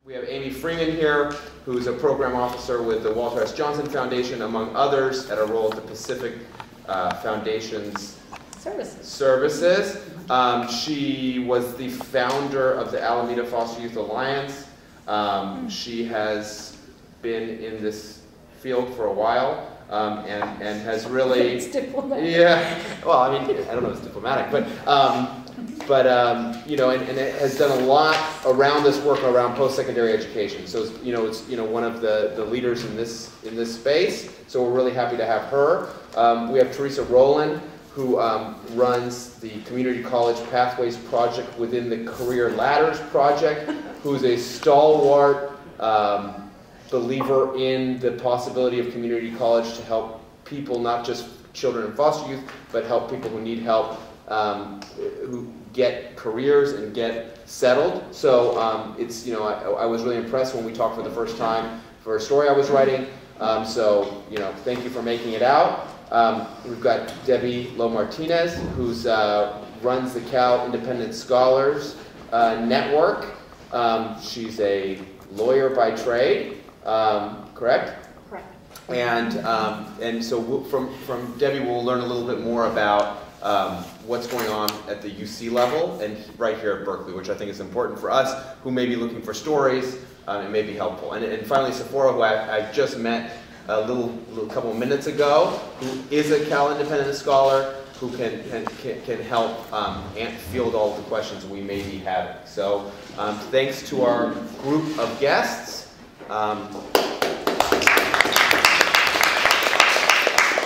We have Amy Freeman here, who's a program officer with the Walter S. Johnson Foundation, among others, at a role at the Pacific Foundation's Services. She was the founder of the Alameda Foster Youth Alliance. She has been in this field for a while and has really... It's diplomatic. Yeah, well, I mean, I don't know if it's diplomatic, but you know, and it has done a lot around this work around post-secondary education. So, it's one of the leaders in this space. So we're really happy to have her. We have Teresa Rowland, who runs the Community College Pathways Project within the Career Ladders Project, who's a stalwart believer in the possibility of community college to help people, not just children in foster youth, but help people who need help, who get careers and get settled. So it's, I was really impressed when we talked for the first time for a story I was writing. So, thank you for making it out. We've got Debbie Lowe Martinez, who runs the Cal Independent Scholars Network. She's a lawyer by trade, correct? Correct. And so from Debbie, we'll learn a little bit more about what's going on at the UC level and right here at Berkeley, which I think is important for us who may be looking for stories. It may be helpful. And finally, Sephora, who I just met a little couple of minutes ago, who is a Cal Independent Scholar, who can help field all the questions we may be having. So thanks to our group of guests.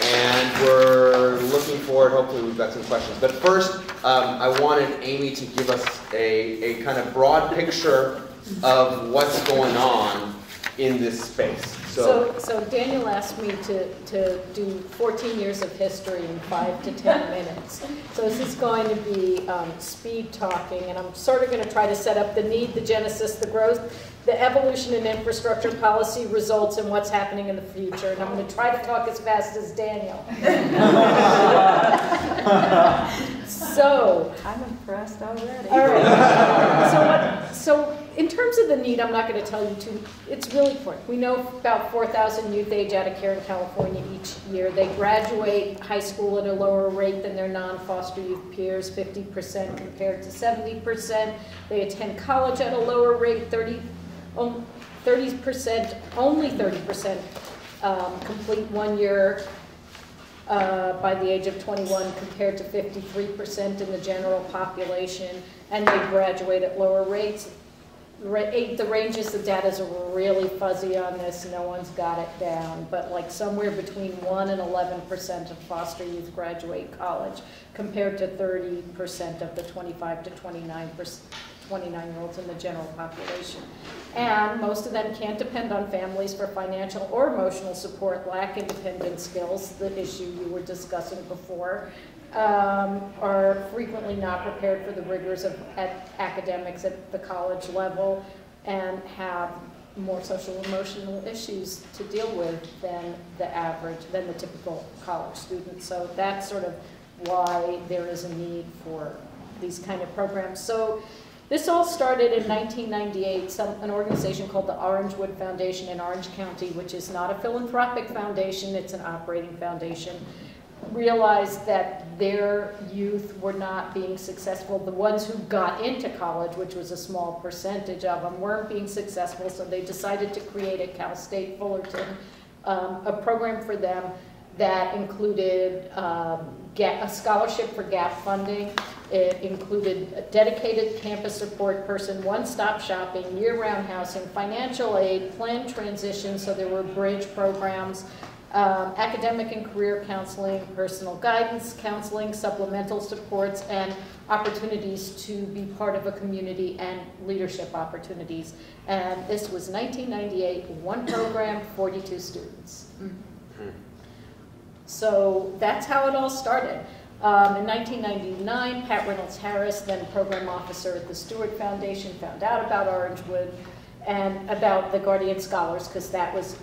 And we're looking forward, hopefully we've got some questions. But first, I wanted Amy to give us a kind of broad picture of what's going on in this space. So Daniel asked me to do 14 years of history in 5 to 10 minutes. So this is going to be speed talking, and I'm sort of going to try to set up the need, the genesis, the growth, the evolution in infrastructure policy results, and what's happening in the future. And I'm going to try to talk as fast as Daniel. So I'm impressed already. All right. So in terms of the need, I'm not going to tell you it's really important. We know about 4,000 youth age out of care in California each year. They graduate high school at a lower rate than their non-foster youth peers, 50% compared to 70%. They attend college at a lower rate, 30%, only 30% complete 1 year by the age of 21 compared to 53% in the general population, and they graduate at lower rates. The ranges, the data is really fuzzy on this. No one's got it down, but like somewhere between 1 and 11% of foster youth graduate college, compared to 30% of the 25 to 29-year-olds in the general population. And most of them can't depend on families for financial or emotional support, lack independent skills, the issue you were discussing before, are frequently not prepared for the rigors of academics at the college level, and have more social emotional issues to deal with than the typical college student. So that's sort of why there is a need for these kind of programs. So this all started in 1998, an organization called the Orangewood Foundation in Orange County, which is not a philanthropic foundation, it's an operating foundation, realized that their youth were not being successful. The ones who got into college, which was a small percentage of them, weren't being successful, so they decided to create at Cal State Fullerton a program for them that included a scholarship for gap funding. It included a dedicated campus support person, one-stop shopping, year-round housing, financial aid, planned transition, so there were bridge programs, academic and career counseling, personal guidance, counseling, supplemental supports, and opportunities to be part of a community and leadership opportunities. And this was 1998, one program, 42 students. So that's how it all started. In 1999, Pat Reynolds Harris, then program officer at the Stewart Foundation, found out about Orangewood and about the Guardian Scholars, because that was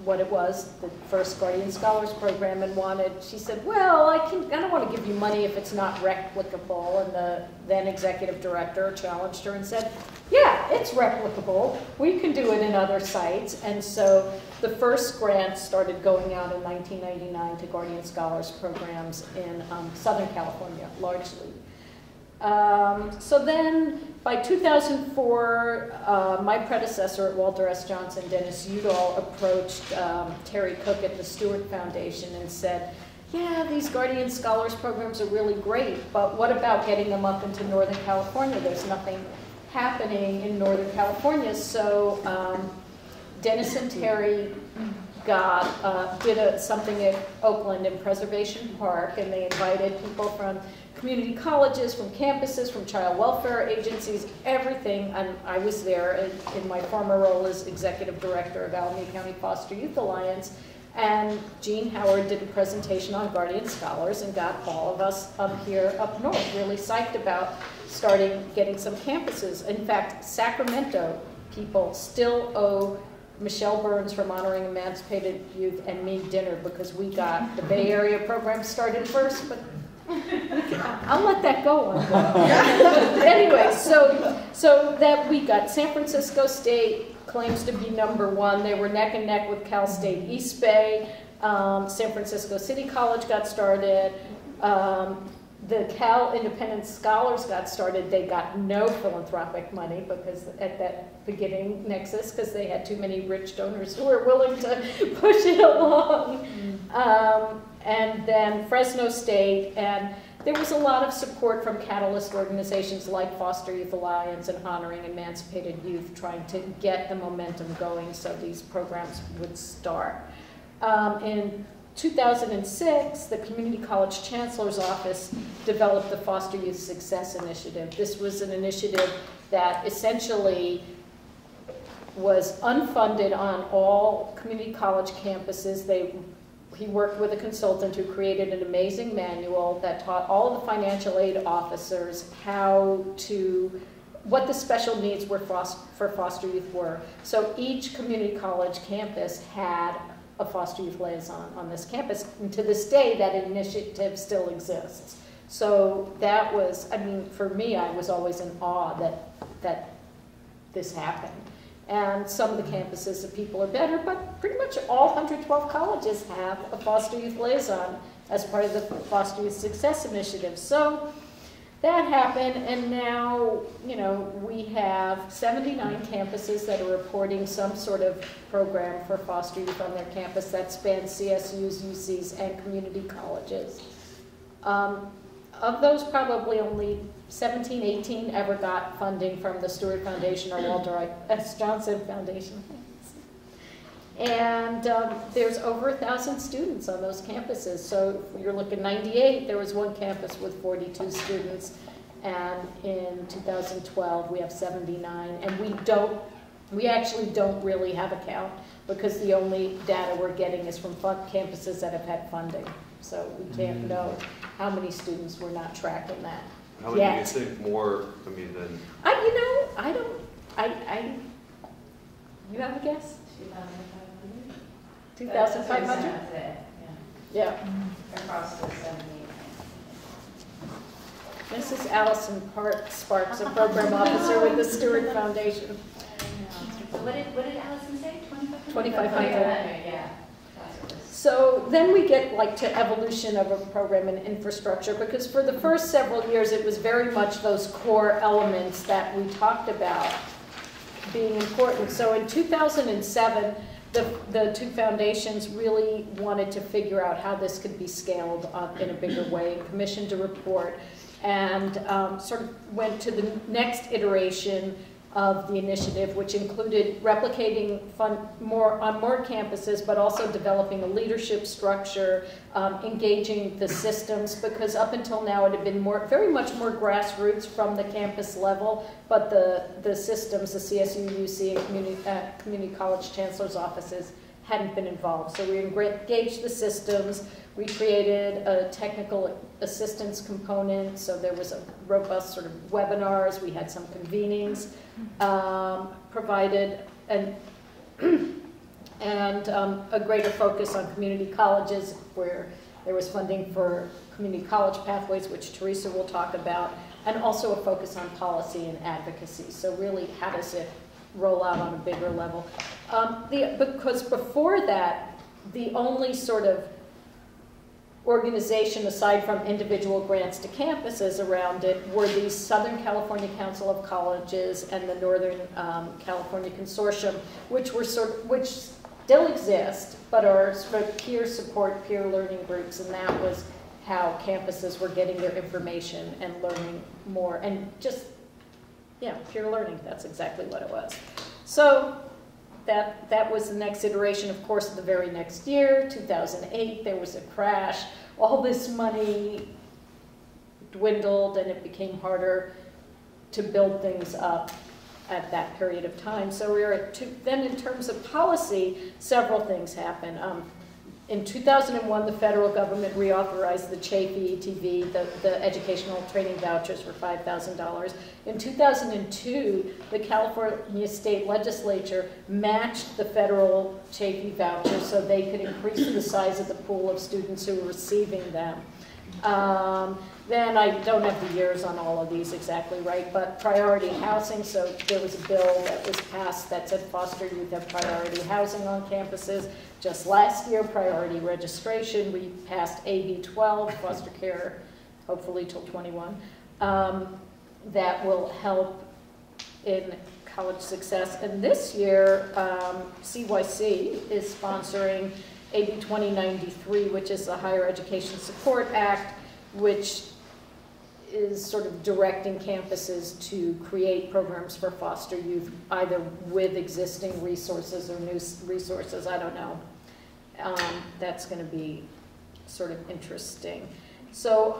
what it was, the first Guardian Scholars program, and she said, well, I don't want to give you money if it's not replicable. And the then executive director challenged her and said, yeah, it's replicable. We can do it in other sites. And so the first grant started going out in 1999 to Guardian Scholars programs in Southern California, largely. So then by 2004, my predecessor at Walter S. Johnson, Dennis Udall, approached Terry Cook at the Stewart Foundation and said, yeah, these Guardian Scholars programs are really great, but what about getting them up into Northern California? There's nothing happening in Northern California. So Dennis and Terry did something at Oakland in Preservation Park, and they invited people from community colleges, from campuses, from child welfare agencies, everything. And I was there in my former role as executive director of Alameda County Foster Youth Alliance. And Jean Howard did a presentation on Guardian Scholars and got all of us up here up north really psyched about getting some campuses. In fact, Sacramento people still owe Michelle Burns from Honoring Emancipated Youth and me dinner because we got the Bay Area program started first, but I'll let that go on. Anyway, so that we got San Francisco State claims to be #1. They were neck and neck with Cal State East Bay. San Francisco City College got started. The Cal Independent Scholars got started. They got no philanthropic money because at that beginning nexus, because they had too many rich donors who were willing to push it along. And then Fresno State, and there was a lot of support from catalyst organizations like Foster Youth Alliance and Honoring Emancipated Youth trying to get the momentum going so these programs would start. In 2006, the Community College Chancellor's Office developed the Foster Youth Success Initiative. This was an initiative that essentially was unfunded on all community college campuses. He worked with a consultant who created an amazing manual that taught all of the financial aid officers what the special needs were for foster youth were. So each community college campus had a foster youth liaison on this campus. And to this day, that initiative still exists. So that was, I mean, for me, I was always in awe that this happened. And some of the campuses, the people are better, but pretty much all 112 colleges have a foster youth liaison as part of the Foster Youth Success Initiative. So that happened, and now, you know, we have 79 campuses that are reporting some sort of program for foster youth on their campus that spans CSUs, UCs, and community colleges. Of those, probably only 17, 18 ever got funding from the Stewart Foundation or Walter S. Johnson Foundation. And there's over 1,000 students on those campuses. So if you're looking 98, there was one campus with 42 students. And in 2012, we have 79. And we actually don't really have a count because the only data we're getting is from campuses that have had funding. So we can't know how many students. We're not tracking that. How many do you think more, I mean, than? You have a guess? 2,500. 2,500? Yeah. Across the 78. This is Allison Sparks, a program officer with the Stewart Foundation. What did Allison say? 2,500? 2,500. Yeah. So then we get like to evolution of a program and infrastructure, because for the first several years it was very much those core elements that we talked about being important. So in 2007, the two foundations really wanted to figure out how this could be scaled in a bigger way, commissioned a report, and sort of went to the next iteration of the initiative, which included replicating on more campuses, but also developing a leadership structure, engaging the systems, because up until now it had been very much more grassroots from the campus level, but the systems, the CSU, UC, and community college chancellor's offices hadn't been involved. So we engaged the systems. We created a technical assistance component, so there was a robust sort of webinars. We had some convenings, provided a greater focus on community colleges, where there was funding for community college pathways, which Teresa will talk about. and also a focus on policy and advocacy. So really, how does it roll out on a bigger level? Because before that, the only sort of organization aside from individual grants to campuses around it were the Southern California Council of Colleges and the Northern California Consortium, which still exist, but are sort of peer support, peer learning groups, and that was how campuses were getting their information and learning more, and just, yeah, peer learning, that's exactly what it was. So that was the next iteration. Of course, the very next year, 2008, there was a crash. All this money dwindled, and it became harder to build things up at that period of time. So we were at then in terms of policy, several things happened. In 2001, the federal government reauthorized the CHAFE ETV, the educational training vouchers for $5,000. In 2002, the California state legislature matched the federal CHAFE vouchers so they could increase the size of the pool of students who were receiving them. Then I don't have the years on all of these exactly right, but priority housing, so there was a bill that was passed that said foster youth have priority housing on campuses. Just last year, priority registration, we passed AB 12, foster care, hopefully till 21, that will help in college success. And this year, CYC is sponsoring AB 2093, which is the Higher Education Support Act, which is sort of directing campuses to create programs for foster youth, either with existing resources or new resources, I don't know. That's going to be sort of interesting. So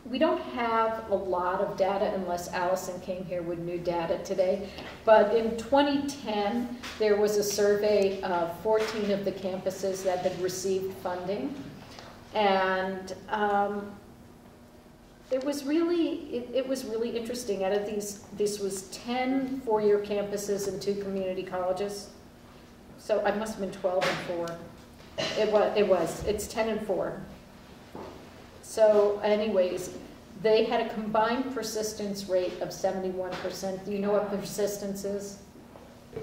we don't have a lot of data unless Allison came here with new data today, but in 2010, there was a survey of 14 of the campuses that had received funding, and it was really interesting. Out of this was 10 four-year campuses and 2 community colleges. So I must have been 12 and 4. It's 10 and 4. So anyways, they had a combined persistence rate of 71%. Do you know what persistence is?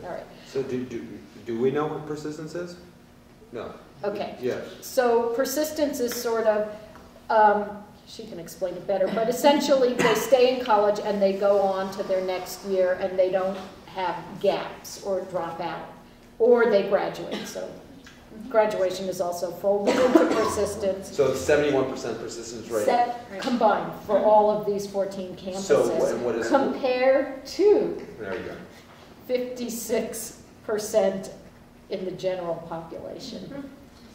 All right. So do we know what persistence is? No. Okay. Yeah. So persistence is sort of, she can explain it better, but essentially they stay in college and they go on to their next year and they don't have gaps or drop out, or they graduate. So graduation is also folded into persistence. So it's 71% persistence rate. Combined for all of these 14 campuses. So and what is compared to there you go. 56% in the general population.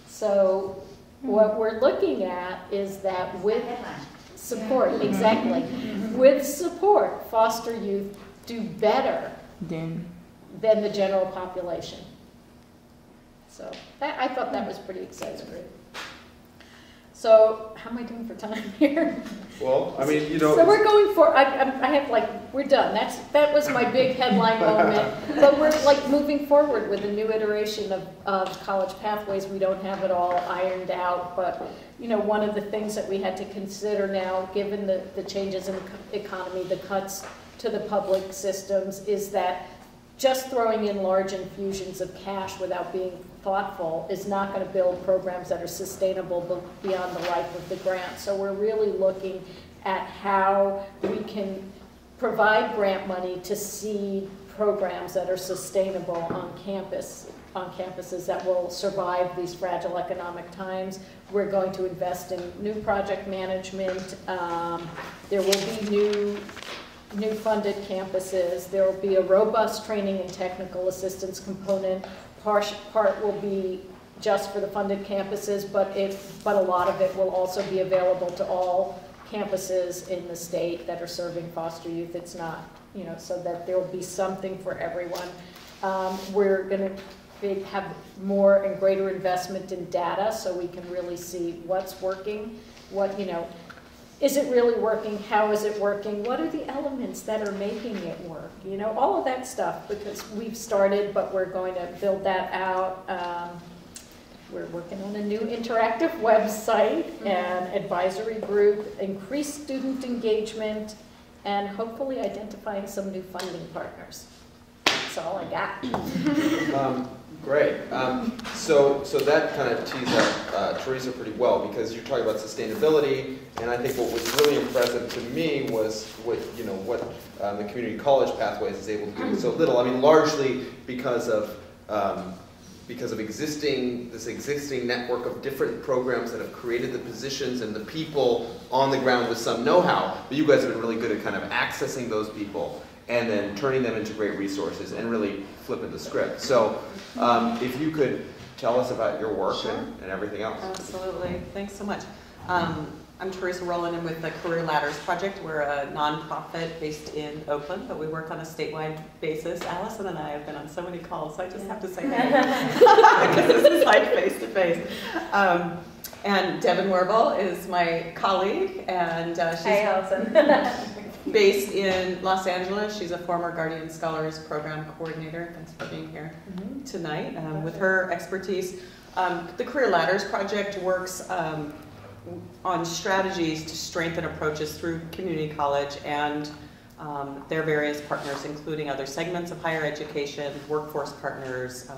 So what we're looking at is that with support, exactly, with support, foster youth do better than the general population. So I thought that was pretty exciting. So how am I doing for time here? Well, I mean, you know. So we're going for, I have we're done. That was my big headline moment. But we're moving forward with a new iteration of college pathways. We don't have it all ironed out, but one of the things that we had to consider now, given the changes in the economy, the cuts to the public systems, is that just throwing in large infusions of cash without being thoughtful is not going to build programs that are sustainable beyond the life of the grant. So we're really looking at how we can provide grant money to seed programs that are sustainable on campuses that will survive these fragile economic times. We're going to invest in new project management. There will be new funded campuses. There will be a robust training and technical assistance component. Part will be just for the funded campuses, but a lot of it will also be available to all campuses in the state that are serving foster youth. It's not, so that there will be something for everyone. We're going to have more and greater investment in data so we can really see what's working, is it really working? How is it working? What are the elements that are making it work? All of that stuff, because we've started, but we're going to build that out. We're working on a new interactive website and advisory group, increased student engagement, and hopefully identifying some new funding partners. That's all I got. Great. So that kind of tees up Teresa pretty well, because you're talking about sustainability, and I think what was really impressive to me was what the community college pathways is able to do with so little. I mean, largely because of this existing network of different programs that have created the positions and the people on the ground with some know-how. But you guys have been really good at kind of accessing those people and then turning them into great resources and really flipping the script. So if you could tell us about your work. Sure. and everything else. Absolutely. Thanks so much. I'm Teresa Rowland, and with the Career Ladders Project. We're a nonprofit based in Oakland, but we work on a statewide basis. Allison and I have been on so many calls, so I just have to say hey, because this is like face-to-face. And Devin Werble is my colleague, and she's based in Los Angeles. She's a former Guardian Scholars Program Coordinator. Thanks for being here tonight. With her expertise, the Career Ladders Project works on strategies to strengthen approaches through community college and their various partners, including other segments of higher education, workforce partners,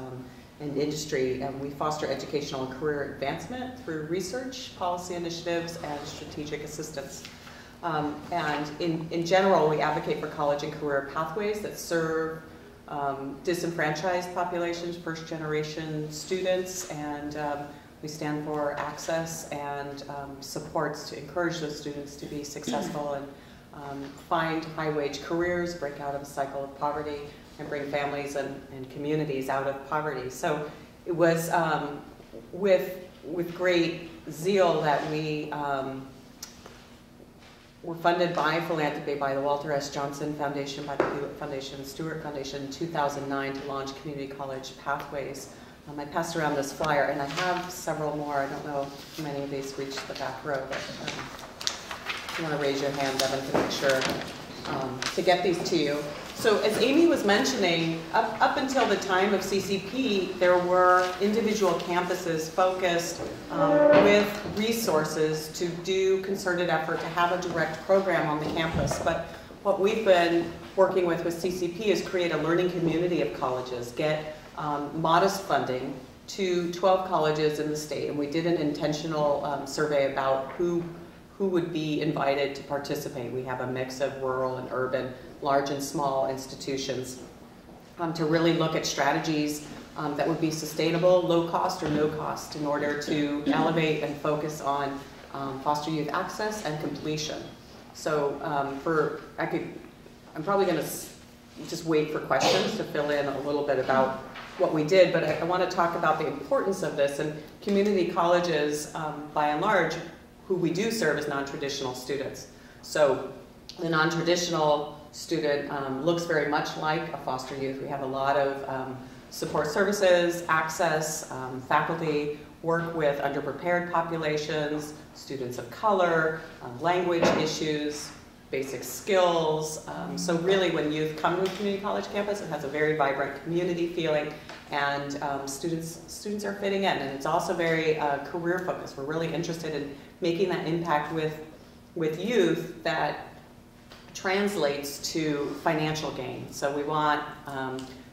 and industry. And we foster educational and career advancement through research, policy initiatives, and strategic assistance. And in general, we advocate for college and career pathways that serve disenfranchised populations, first-generation students, and we stand for access and supports to encourage those students to be successful and find high-wage careers, break out of a cycle of poverty, and bring families and communities out of poverty. So it was with great zeal that we were funded by philanthropy, by the Walter S. Johnson Foundation, by the Hewlett Foundation, Stewart Foundation in 2009 to launch community college pathways. I passed around this flyer, and I have several more. I don't know how many of these reach the back row, but if you want to raise your hand, Devin, to make sure to get these to you. So as Amy was mentioning, up until the time of CCP, there were individual campuses focused with resources to do concerted effort to have a direct program on the campus. But what we've been working with CCP is create a learning community of colleges, get modest funding to 12 colleges in the state, and we did an intentional survey about who would be invited to participate. We have a mix of rural and urban, large and small institutions, to really look at strategies that would be sustainable, low cost or no cost, in order to elevate and focus on foster youth access and completion. So I'm probably going to just wait for questions to fill in a little bit about what we did, but I want to talk about the importance of this. And community colleges, by and large, who we do serve as non-traditional students. So the non-traditional student looks very much like a foster youth. We have a lot of support services, access, faculty, work with underprepared populations, students of color, language issues, basic skills. So really when youth come to a community college campus, it has a very vibrant community feeling, and students are fitting in. And it's also very career focused. We're really interested in making that impact with youth that translates to financial gain. So we want,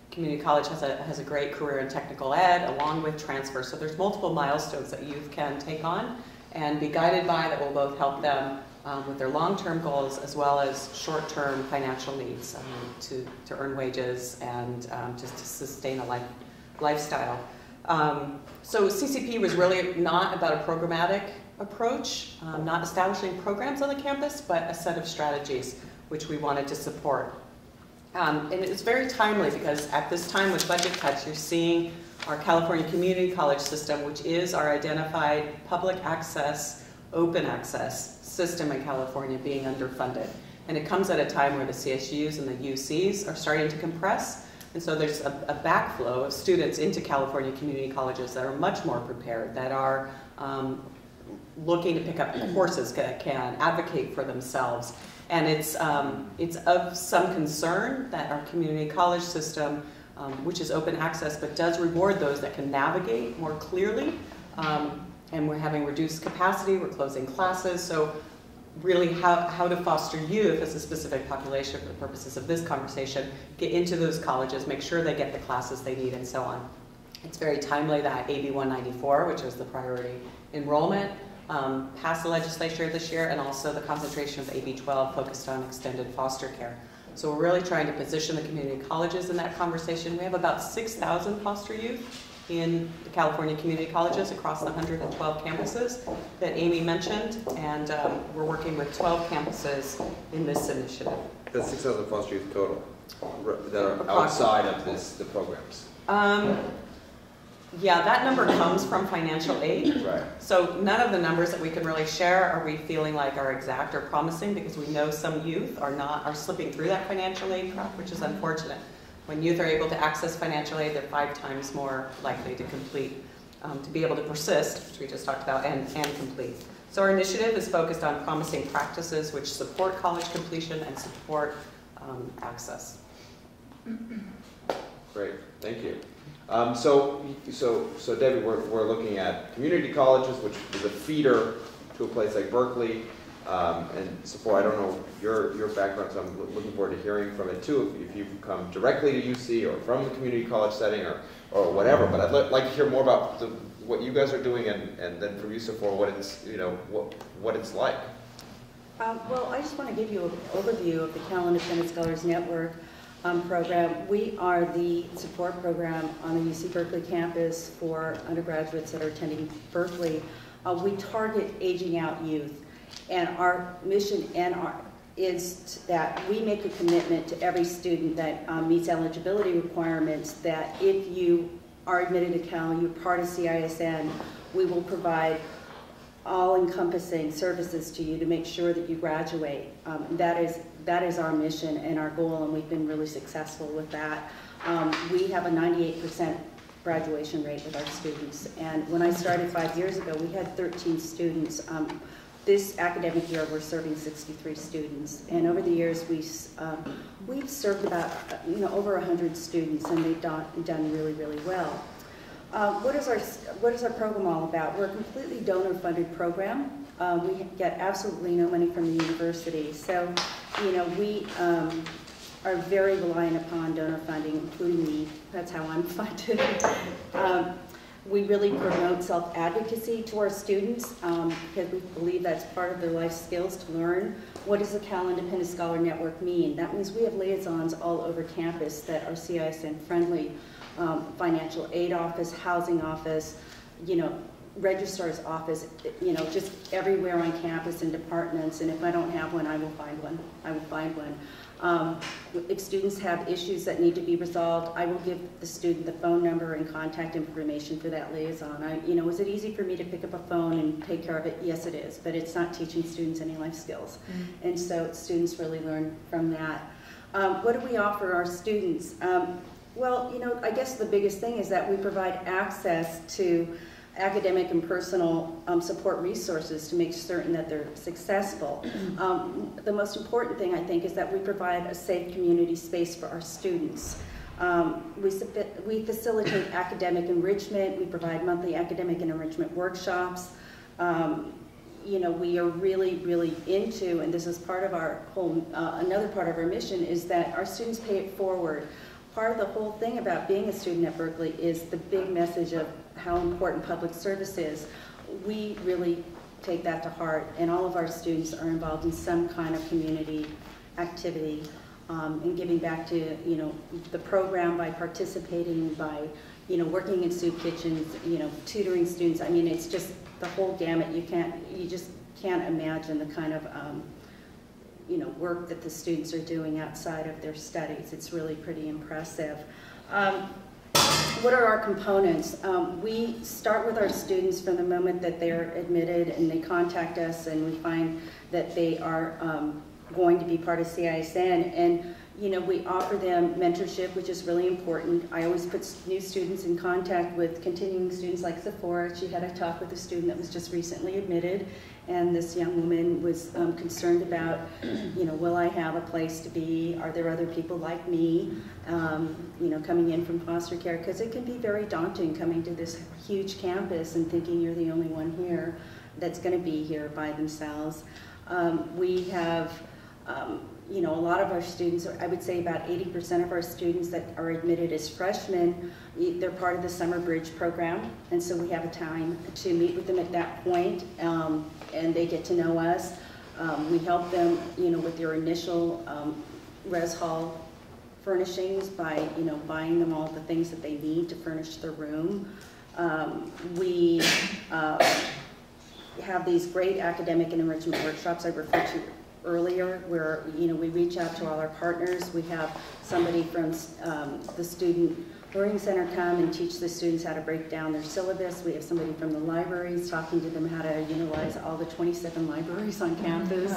community college has a great career in technical ed along with transfer. So there's multiple milestones that youth can take on and be guided by that will both help them with their long-term goals as well as short-term financial needs to earn wages and just to sustain a lifestyle. So CCP was really not about a programmatic approach, not establishing programs on the campus, but a set of strategies which we wanted to support. And it's very timely because at this time with budget cuts, you're seeing our California Community College system, which is our identified public access, open access system in California, being underfunded. And it comes at a time where the CSUs and the UCs are starting to compress. And so there's a backflow of students into California community colleges that are much more prepared, that are looking to pick up courses, that can advocate for themselves. And it's of some concern that our community college system, which is open access, but does reward those that can navigate more clearly, And we're having reduced capacity, we're closing classes, so really how to foster youth as a specific population for the purposes of this conversation, get into those colleges, make sure they get the classes they need, and so on. It's very timely that AB 194, which is the priority enrollment, passed the legislature this year, and also the concentration of AB 12 focused on extended foster care. So we're really trying to position the community colleges in that conversation. We have about 6,000 foster youth in the California community colleges across the 112 campuses that Amy mentioned, and we're working with 12 campuses in this initiative. That's 6,000 foster youth total that are outside of the programs. Yeah, that number comes from financial aid. Right. So none of the numbers that we can really share are we feeling like are exact or promising, because we know some youth are slipping through that financial aid trap, which is unfortunate. When youth are able to access financial aid, they're 5 times more likely to complete, to be able to persist, which we just talked about, and complete. So our initiative is focused on promising practices which support college completion and support access. Great, thank you. So Debbie, we're looking at community colleges, which is a feeder to a place like Berkeley, and support. I don't know your background, so I'm looking forward to hearing from it too. If you've come directly to UC or from the community college setting or whatever, but I'd like to hear more about what you guys are doing, and then from you, Sephora, what it's what it's like. Well, I just want to give you an overview of the Cal Independent Scholars Network program. We are the support program on the UC Berkeley campus for undergraduates that are attending Berkeley. We target aging out youth, and our mission is that we make a commitment to every student that meets eligibility requirements that if you are admitted to Cal, you're part of CISN, we will provide all-encompassing services to you to make sure that you graduate. That is our mission and our goal, and we've been really successful with that. We have a 98% graduation rate with our students, and when I started 5 years ago, we had 13 students. This academic year, we're serving 63 students, and over the years, we've served about over 100 students, and they've done really, really well. What is our program all about? We're a completely donor-funded program. We get absolutely no money from the university, so we are very reliant upon donor funding, including me. That's how I'm funded. We really promote self-advocacy to our students because we believe that's part of their life skills to learn. What does the Cal Independent Scholar Network mean? That means we have liaisons all over campus that are CISN friendly. Financial aid office, housing office, registrar's office, just everywhere on campus and departments. And if I don't have one, I will find one. I will find one. If students have issues that need to be resolved, I will give the student the phone number and contact information for that liaison. Is it easy for me to pick up a phone and take care of it? Yes, it is, but it's not teaching students any life skills. Mm-hmm. And so students really learn from that. What do we offer our students? Well, I guess the biggest thing is that we provide access to academic and personal support resources to make certain that they're successful. The most important thing, I think, is that we provide a safe community space for our students. We facilitate academic enrichment. We provide monthly academic and enrichment workshops. We are really, really into, and this is part of our whole, another part of our mission, is that our students pay it forward. Part of the whole thing about being a student at Berkeley is the big message of how important public service is. We really take that to heart, and all of our students are involved in some kind of community activity and giving back to the program by participating, by working in soup kitchens, tutoring students. I mean, it's just the whole gamut. You just can't imagine the kind of work that the students are doing outside of their studies. It's really pretty impressive. What are our components? We start with our students from the moment that they're admitted and they contact us and we find that they are going to be part of CISN. And you know, we offer them mentorship, which is really important. I always put new students in contact with continuing students like Sephora. She had a talk with a student that was just recently admitted, and this young woman was concerned about, you know, will I have a place to be? Are there other people like me, you know, coming in from foster care? Because it can be very daunting coming to this huge campus and thinking you're the only one here that's going to be here by themselves. We have you know, a lot of our students, I would say about 80% of our students that are admitted as freshmen, they're part of the Summer Bridge program, and so we have a time to meet with them at that point, and they get to know us. We help them, you know, with their initial res hall furnishings by, you know, buying them all the things that they need to furnish their room. We have these great academic and enrichment workshops I referred to earlier, where, you know, we reach out to all our partners. We have somebody from the Student Learning Center come and teach the students how to break down their syllabus. We have somebody from the libraries talking to them how to utilize all the 27 libraries on campus.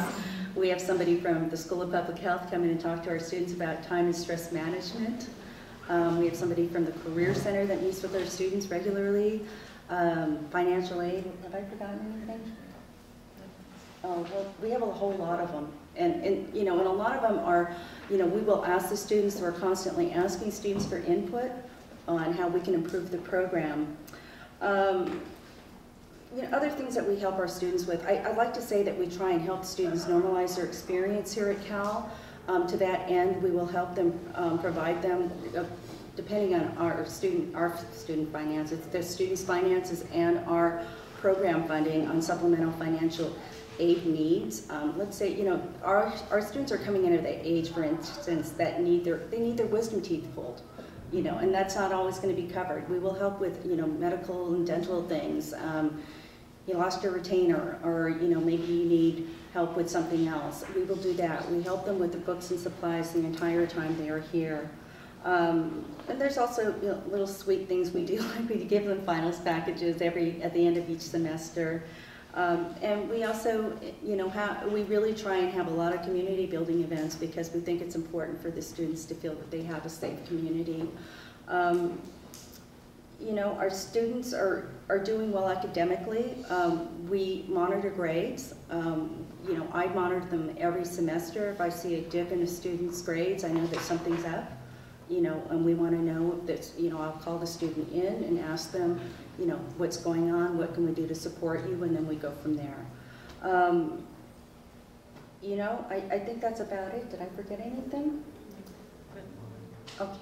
We have somebody from the School of Public Health come in and talk to our students about time and stress management. We have somebody from the Career Center that meets with our students regularly. Financial aid, have I forgotten anything? Oh, well, we have a whole lot of them, and you know, and a lot of them are, you know, we will ask the students, we're constantly asking students for input on how we can improve the program. You know, other things that we help our students with, I like to say that we try and help students normalize their experience here at Cal. To that end, we will help them provide them, depending on our student finances, the students' finances and our program funding on supplemental financial aid needs. Let's say, you know, our students are coming into the age, for instance, that they need their wisdom teeth pulled, you know, and that's not always going to be covered. We will help with, you know, medical and dental things. You lost your retainer, or, you know, maybe you need help with something else. We will do that. We help them with the books and supplies the entire time they are here. And there's also, you know, little sweet things we do, like we give them finals packages at the end of each semester. And we also, you know, we really try and have a lot of community building events because we think it's important for the students to feel that they have a safe community. You know, our students are doing well academically. We monitor grades. You know, I monitor them every semester. If I see a dip in a student's grades, I know that something's up. You know, and we want to know that, you know, I'll call the student in and ask them, you know, what's going on, what can we do to support you, and then we go from there. You know, I think that's about it. Did I forget anything? Okay.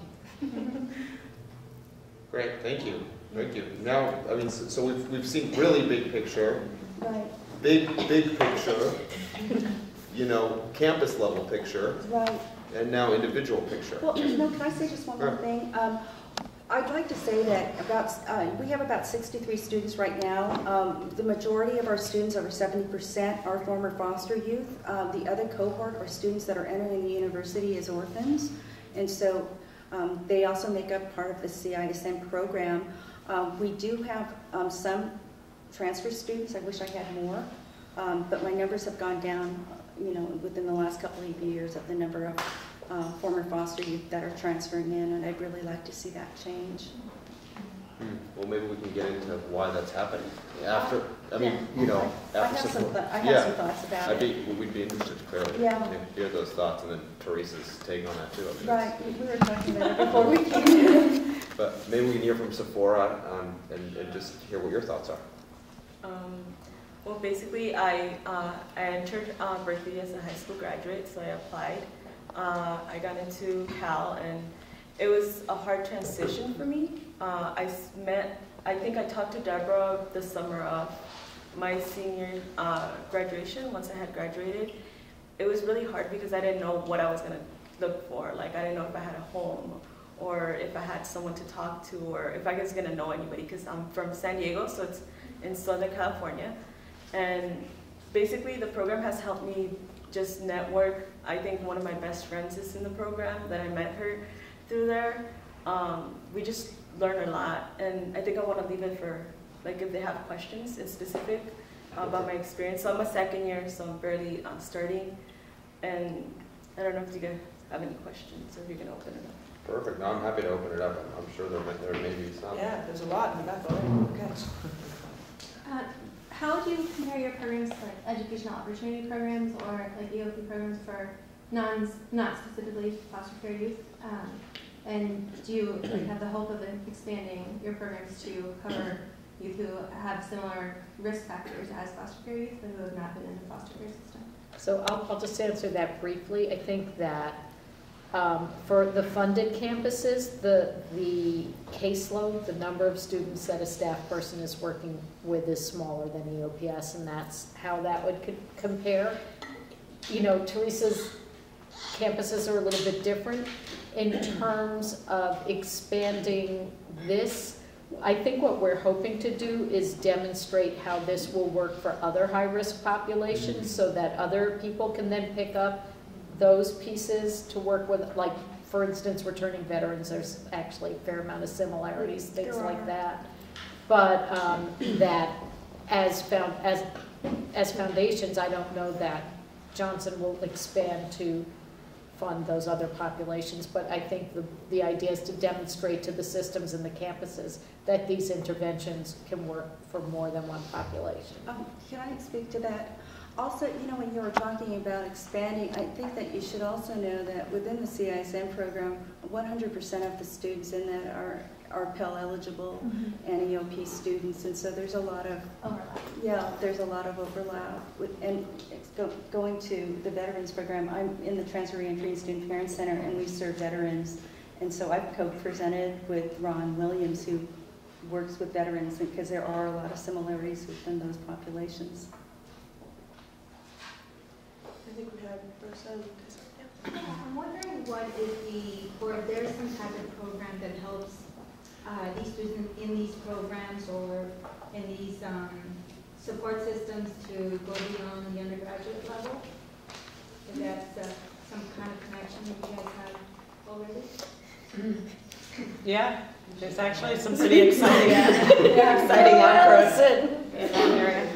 Great, thank you. Thank you. Now, I mean, so we've seen really big picture. Right. Big picture. You know, campus level picture. Right. And now individual picture. Well, you know, can I say just one more thing? I'd like to say that we have about 63 students right now. The majority of our students, over 70%, are former foster youth. The other cohort are students that are entering the university as orphans. And so they also make up part of the CISN program. We do have some transfer students. I wish I had more. But my numbers have gone down, you know, within the last couple of years of the number of former foster youth that are transferring in, and I'd really like to see that change. Well, maybe we can get into why that's happening after. I mean, you know, I after have some thoughts about it. We'd be interested to hear those thoughts, and then Teresa's take on that too. I mean, right, we were talking about it before we came in. But maybe we can hear from Sephora and just hear what your thoughts are. Well, basically, I entered Berkeley as a high school graduate, so I applied. I got into Cal, and it was a hard transition for me. I think I talked to Deborah the summer of my senior graduation, once I had graduated. It was really hard because I didn't know what I was going to look for. Like, I didn't know if I had a home, or if I had someone to talk to, or if I was going to know anybody, because I'm from San Diego, so it's in Southern California. And basically, the program has helped me just network. I think one of my best friends is in the program, that I met her through there. We just learn a lot, and I think I want to leave it for, like, if they have questions in specific about my experience. So I'm a second year, so I'm barely starting. And I don't know if you guys have any questions or if you're going to open it up. Perfect. No, I'm happy to open it up. I'm sure there may be some. Yeah, there's a lot in the back. Okay. How do you compare your programs to like educational opportunity programs or like EOP programs for not specifically foster care youth? And do you like, have the hope of expanding your programs to cover youth who have similar risk factors as foster care youth but who have not been in the foster care system? So I'll just answer that briefly. I think that for the funded campuses, the caseload, the number of students that a staff person is working with is smaller than EOPS, and that's how that would compare. You know, Teresa's campuses are a little bit different in terms of expanding this. I think what we're hoping to do is demonstrate how this will work for other high-risk populations so that other people can then pick up those pieces to work with, like, for instance, returning veterans. There's actually a fair amount of similarities, things like that. But that as foundations, I don't know that Johnson will expand to fund those other populations, but I think the idea is to demonstrate to the systems and the campuses that these interventions can work for more than one population. Can I speak to that? Also, you know, when you were talking about expanding, I think that you should also know that within the CISM program, 100% of the students in that are Pell eligible and EOP students, and so there's a lot of overlap. Yeah, there's a lot of overlap. And going to the veterans program, I'm in the Transfer Reentry and Student Parents Center, and we serve veterans, and so I've co-presented with Ron Williams, who works with veterans, because there are a lot of similarities within those populations. I think we had person. I'm wondering what is or if there's some type of program that helps these students in these programs or in these support systems to go beyond the undergraduate level. If that's some kind of connection that you guys have already. Yeah, there's actually some pretty exciting, exciting approach in that area.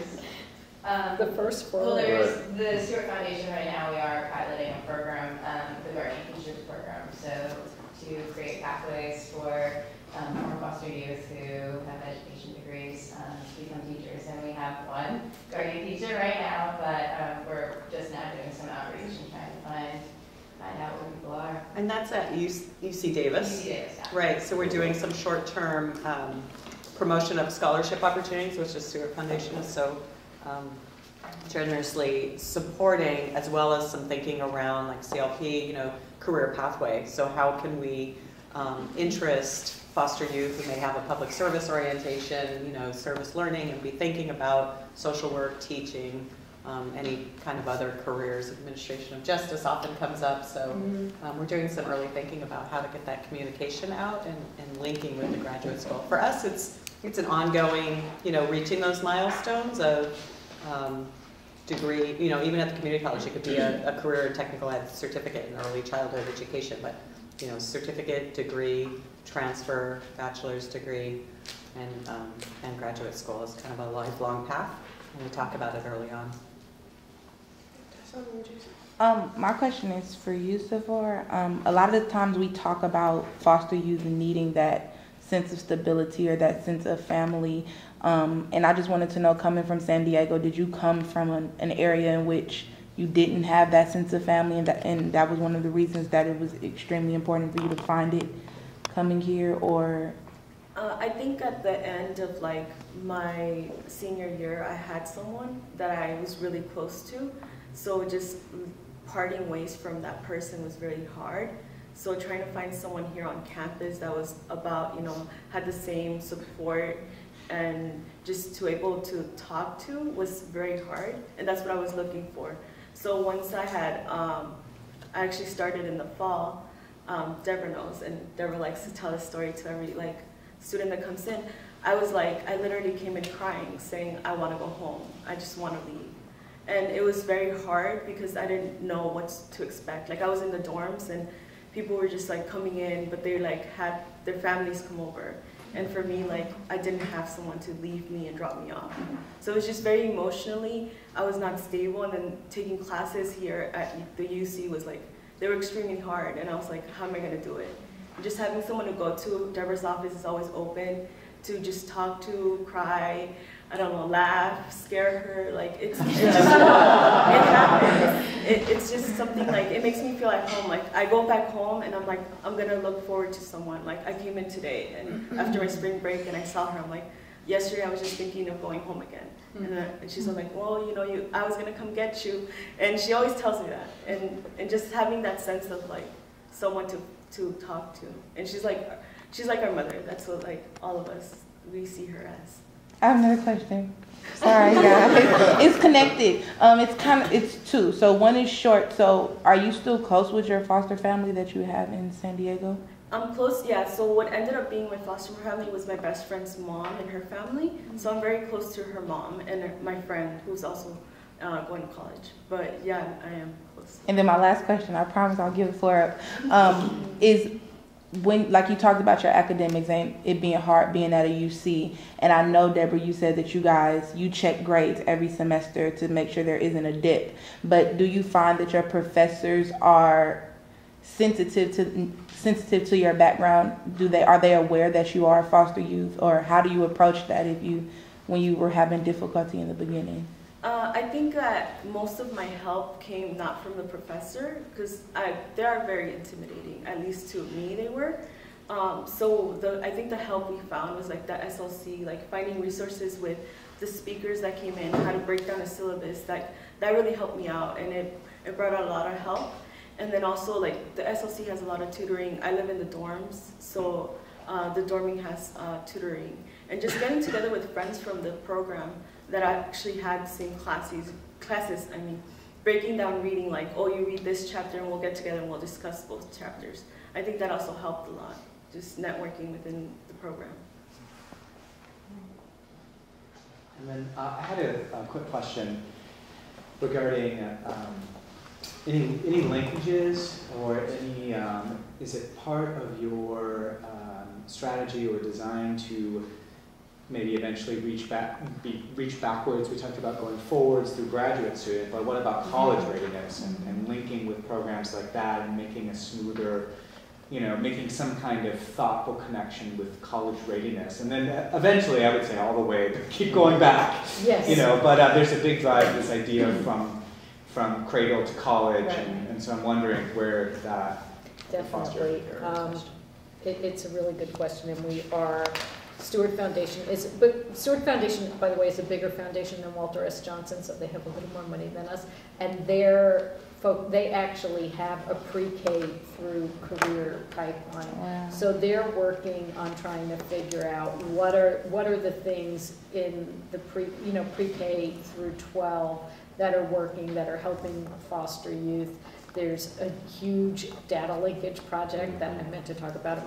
The first four. Well, there's the Stewart Foundation right now. We are piloting a program, the Guardian Teachers Program, so to create pathways for former foster youth who have education degrees to become teachers. And we have one Guardian teacher right now, but we're just now doing some outreach and trying to find out where people are. And that's at UC Davis. UC Davis, yeah. Right, so we're doing some short-term promotion of scholarship opportunities, which the Stewart Foundation is so generously supporting, as well as some thinking around like CLP, you know, career pathway. So how can we interest foster youth who may have a public service orientation, you know, service learning, and be thinking about social work, teaching, any kind of other careers. Administration of justice often comes up, so we're doing some early thinking about how to get that communication out and linking with the graduate school. For us, it's an ongoing, you know, reaching those milestones of degree, you know, even at the community college, it could be a career technical ed certificate in early childhood education, but, you know, certificate, degree, transfer, bachelor's degree, and graduate school is kind of a lifelong path, and we talk about it early on. My question is for you, Sephora. A lot of the times we talk about foster youth and needing that sense of stability or that sense of family. And I just wanted to know, coming from San Diego, did you come from an area in which you didn't have that sense of family, and that was one of the reasons that it was extremely important for you to find it coming here? Or I think at the end of like my senior year, I had someone that I was really close to. So just parting ways from that person was very hard. So trying to find someone here on campus that was about, you know, had the same support and just to able to talk to was very hard. And that's what I was looking for. So once I had, I actually started in the fall, Deborah knows, and Deborah likes to tell a story to every like student that comes in. I was like, I literally came in crying saying, I want to go home. I just want to leave. And it was very hard because I didn't know what to expect. Like I was in the dorms and people were just like coming in, but they like had their families come over. And for me, like, I didn't have someone to leave me and drop me off. So it was just very emotionally, I was not stable, and then taking classes here at the UC was like, they were extremely hard, and I was like, how am I gonna do it? And just having someone to go to, Deborah's office is always open, to just talk to, cry, I don't know, laugh, scare her, like, it's just, it happens. It's just something like, it makes me feel at home. Like, I go back home and I'm like, I'm gonna look forward to someone. Like, I came in today and after my spring break and I saw her, I'm like, yesterday I was just thinking of going home again. And she's like, well, you know, I was gonna come get you. And she always tells me that. And just having that sense of like, someone to talk to. And she's like our mother. That's what like all of us, we see her as. I have another question. Sorry, guys. It's connected. It's two. So one is short. So are you still close with your foster family that you have in San Diego? I'm close, yeah. So what ended up being my foster family was my best friend's mom and her family. So I'm very close to her mom and my friend who's also going to college. But yeah, I am close. And then my last question, I promise I'll give the floor up, is when, like you talked about your academics and it being hard being at a UC, and I know, Deborah, you said that you check grades every semester to make sure there isn't a dip, but do you find that your professors are sensitive to your background? Are they aware that you are a foster youth, or how do you approach that when you were having difficulty in the beginning? I think that most of my help came not from the professor, because they are very intimidating, at least to me they were. I think the help we found was like the SLC, like finding resources with the speakers that came in, how to break down a syllabus, that really helped me out, and it brought out a lot of help. And then also like the SLC has a lot of tutoring. I live in the dorms, so the dorming has tutoring. And just getting together with friends from the program that actually had the same classes, breaking down reading, like, oh, you read this chapter and we'll get together and we'll discuss both chapters. I think that also helped a lot, just networking within the program. And then I had a quick question regarding any linkages or any, is it part of your strategy or design to maybe eventually reach backwards? We talked about going forwards through graduate student, but what about college readiness and linking with programs like that and making a smoother, making some kind of thoughtful connection with college readiness? And then eventually, I would say all the way to keep going back. Yes. But there's a big drive, this idea from cradle to college, right. and so I'm wondering where that definitely. It's a really good question, and we are. Stewart Foundation but Stewart Foundation, by the way, is a bigger foundation than Walter S. Johnson, so they have a little more money than us. And they actually have a pre-K through career pipeline. Wow. So they're working on trying to figure out what are the things in the pre-K through 12 that are working, that are helping foster youth. There's a huge data linkage project that I meant to talk about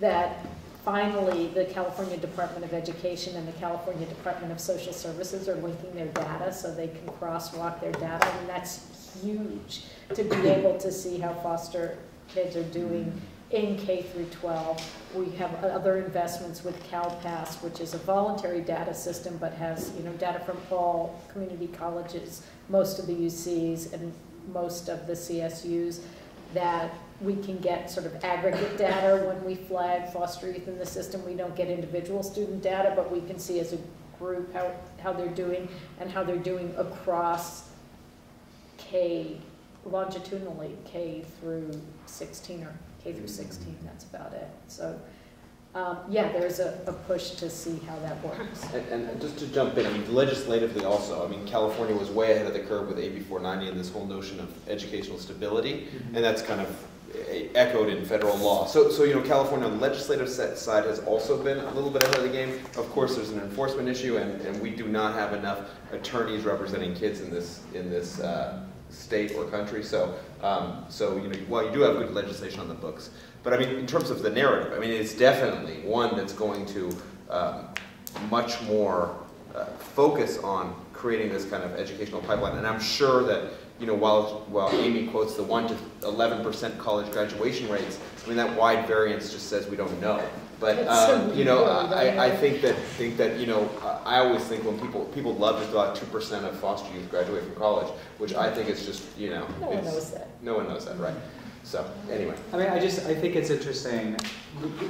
that finally the California Department of Education and the California Department of Social Services are linking their data so they can crosswalk their data, and that's huge to be able to see how foster kids are doing in K through 12. We have other investments with CalPass, which is a voluntary data system but has data from all community colleges, most of the UCs and most of the CSUs, that we can get sort of aggregate data when we flag foster youth in the system. We don't get individual student data, but we can see as a group how they're doing and how they're doing across longitudinally, K through 16 or K through 16, that's about it. So there's a push to see how that works. And just to jump in, legislatively also, California was way ahead of the curve with AB 490 and this whole notion of educational stability, and that's kind of echoed in federal law. So California on the legislative side has also been a little bit ahead of the game. Of course, there's an enforcement issue, and we do not have enough attorneys representing kids in this state or country. So while you do have good legislation on the books, but in terms of the narrative, it's definitely one that's going to much more focus on creating this kind of educational pipeline. And I'm sure that while Amy quotes the 1 to 11% college graduation rates, that wide variance just says we don't know. But you know, I think that you know, I always think when people love to thought 2% of foster youth graduate from college, which I think is just, you know, no one knows that. No one knows that, right? So anyway, I mean, I think it's interesting.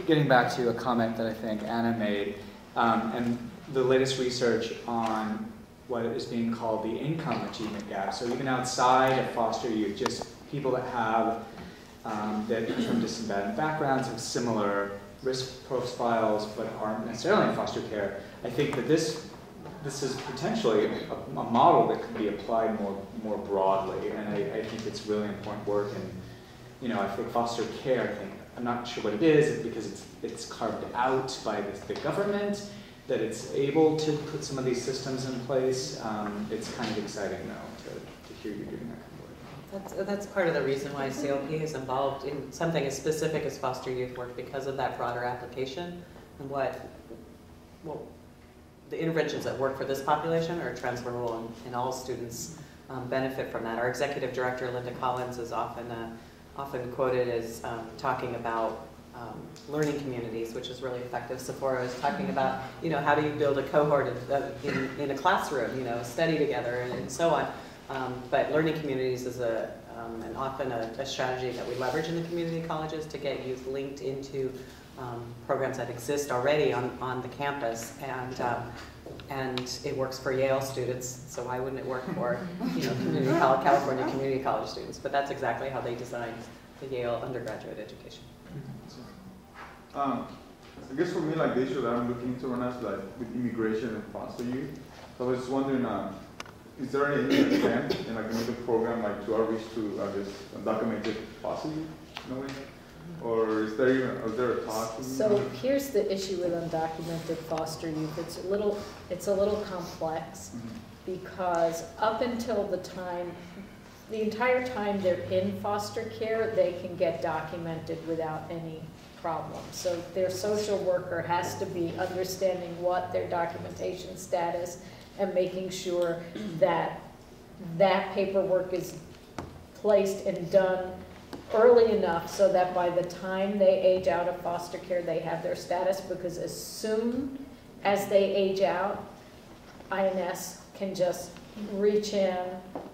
Getting back to a comment that I think Anna made, and the latest research on what is being called the income achievement gap. So even outside of foster youth, just people that have that come from disadvantaged backgrounds, have similar risk profiles, but aren't necessarily in foster care. I think that this is potentially a model that could be applied more broadly, and I think it's really important work. And you know, I think foster care, I'm not sure what it is because it's carved out by the government, that it's able to put some of these systems in place. It's kind of exciting though to hear you doing that. That's part of the reason why CLP is involved in something as specific as foster youth work, because of that broader application and the interventions that work for this population are transferable, and all students benefit from that. Our executive director, Linda Collins, is often quoted as talking about learning communities, which is really effective. Sephora is talking about, you know, how do you build a cohort in a classroom, you know, study together and so on. But learning communities is often a strategy that we leverage in the community colleges to get youth linked into programs that exist already on the campus, and it works for Yale students. So why wouldn't it work for, you know, California community college students? But that's exactly how they designed the Yale undergraduate education. I guess for me, like the issue that I'm looking into right now is like with immigration and foster youth. So I was just wondering, is there any attempt in like another program like to outreach to undocumented foster youth in a way? Or is there a talk? So here's the issue with undocumented foster youth. It's a little complex because up until the entire time they're in foster care, they can get documented without any problem. So their social worker has to be understanding what their documentation status and making sure that that paperwork is placed and done early enough so that by the time they age out of foster care, they have their status, because as soon as they age out, INS can just reach in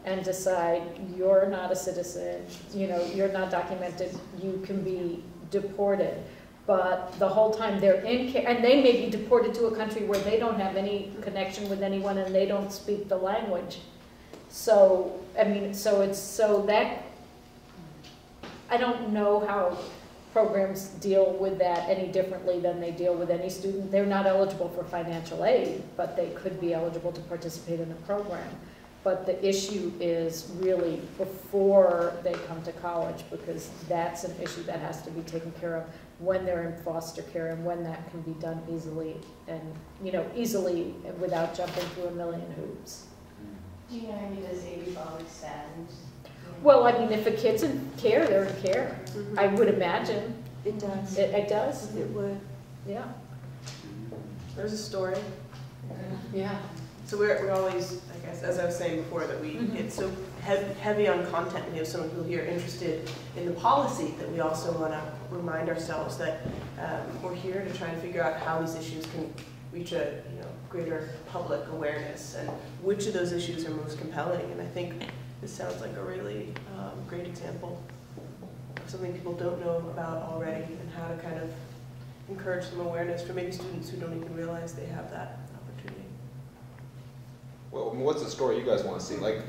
and decide you're not a citizen, you know, you're not documented, you can be deported. But the whole time they're in care, and they may be deported to a country where they don't have any connection with anyone and they don't speak the language. So, I mean, I don't know how programs deal with that any differently than they deal with any student. They're not eligible for financial aid, but they could be eligible to participate in a program. But the issue is really before they come to college, because that's an issue that has to be taken care of when they're in foster care, and when that can be done easily, and easily without jumping through a million hoops. Do you know, maybe does AB12 extend? Well, I mean, if a kid's in care, they're in care. I would imagine. It does. It does? It would. Yeah. There's a story. Yeah. So we're always, I guess, as I was saying before, that we get so heavy on content. We have so many people here interested in the policy that we also want to remind ourselves that we're here to try and figure out how these issues can reach a greater public awareness, and which of those issues are most compelling. And I think this sounds like a really great example of something people don't know about already, and how to kind of encourage some awareness for maybe students who don't even realize they have that opportunity. Well, what's the story you guys want to see? Like,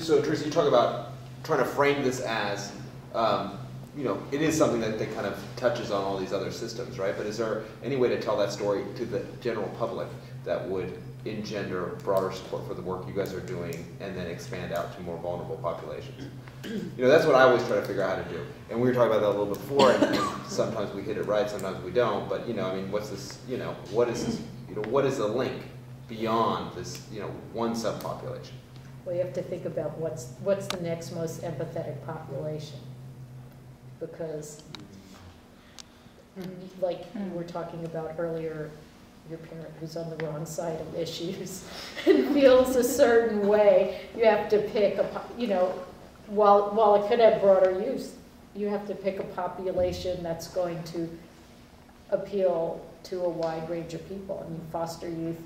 so Teresa, you talk about trying to frame this as, it is something that kind of touches on all these other systems, right? But is there any way to tell that story to the general public that would engender broader support for the work you guys are doing, and then expand out to more vulnerable populations? That's what I always try to figure out how to do. And we were talking about that a little bit before, and sometimes we hit it right, sometimes we don't. But what's this? What is this? What is the link beyond this? One subpopulation. Well, you have to think about what's the next most empathetic population, because, like you were talking about earlier, your parent who's on the wrong side of issues and feels a certain way, you have to pick while it could have broader use, you have to pick a population that's going to appeal to a wide range of people. I mean, foster youth,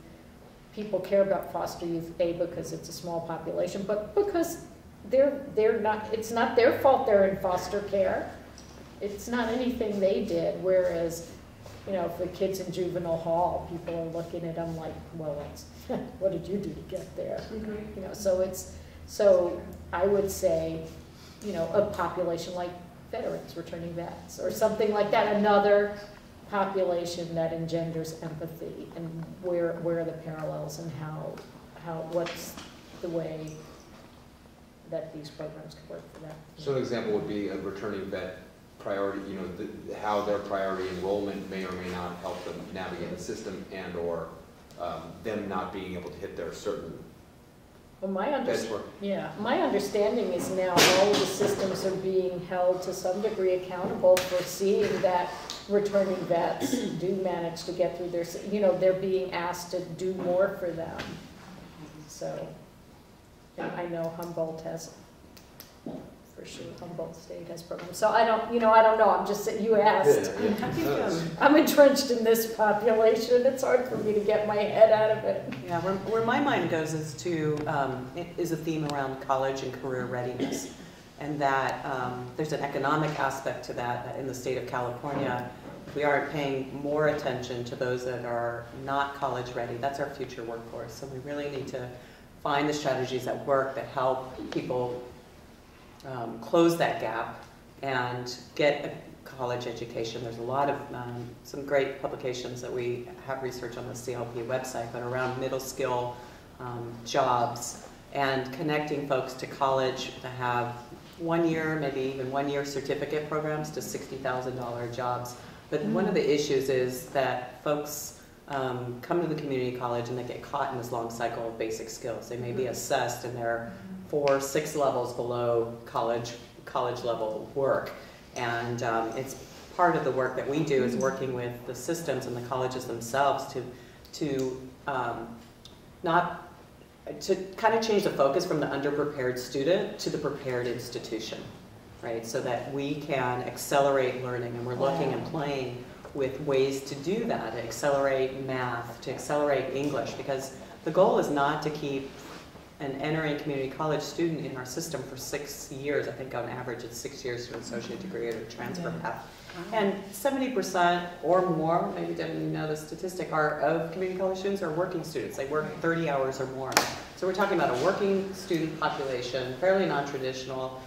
people care about foster youth, A, because it's a small population, but because they're not, it's not their fault they're in foster care. It's not anything they did, whereas, you know, if the kid's in juvenile hall, people are looking at them like, well, what did you do to get there? You know, so I would say, you know, a population like veterans, returning vets, or something like that, another population that engenders empathy, and where are the parallels, and what's the way that these programs could work for them. So an example would be a returning vet priority, you know, how their priority enrollment may or may not help them navigate the system, and or them not being able to hit their certain well, my understanding is now all of the systems are being held to some degree accountable for seeing that returning vets do manage to get through their, you know, they're being asked to do more for them. So, and I know Humboldt has, for sure, Humboldt State has programs. So I don't know, I'm just saying, you asked. Yeah. I'm entrenched in this population. It's hard for me to get my head out of it. Yeah, where my mind goes is to, is a theme around college and career readiness. And that there's an economic aspect to that in the state of California. We aren't paying more attention to those that are not college ready. That's our future workforce. So we really need to find the strategies that work, that help people close that gap and get a college education. There's a lot of some great publications that we have research on the CLP website, but around middle skill jobs and connecting folks to college that have 1 year, maybe even 1 year certificate programs to $60,000 jobs. But one of the issues is that folks come to the community college and they get caught in this long cycle of basic skills. They may be assessed and they're 4, 6 levels below college level work. And it's part of the work that we do is working with the systems and the colleges themselves to kind of change the focus from the underprepared student to the prepared institution, right? So that we can accelerate learning, and we're looking and playing with ways to do that, to accelerate math, to accelerate English, because the goal is not to keep an entering community college student in our system for 6 years. I think on average it's 6 years to an associate degree or transfer path. And 70% or more, maybe didn't you know the statistic, of community college students are working students. They work 30 hours or more. So we're talking about a working student population, fairly non-traditional,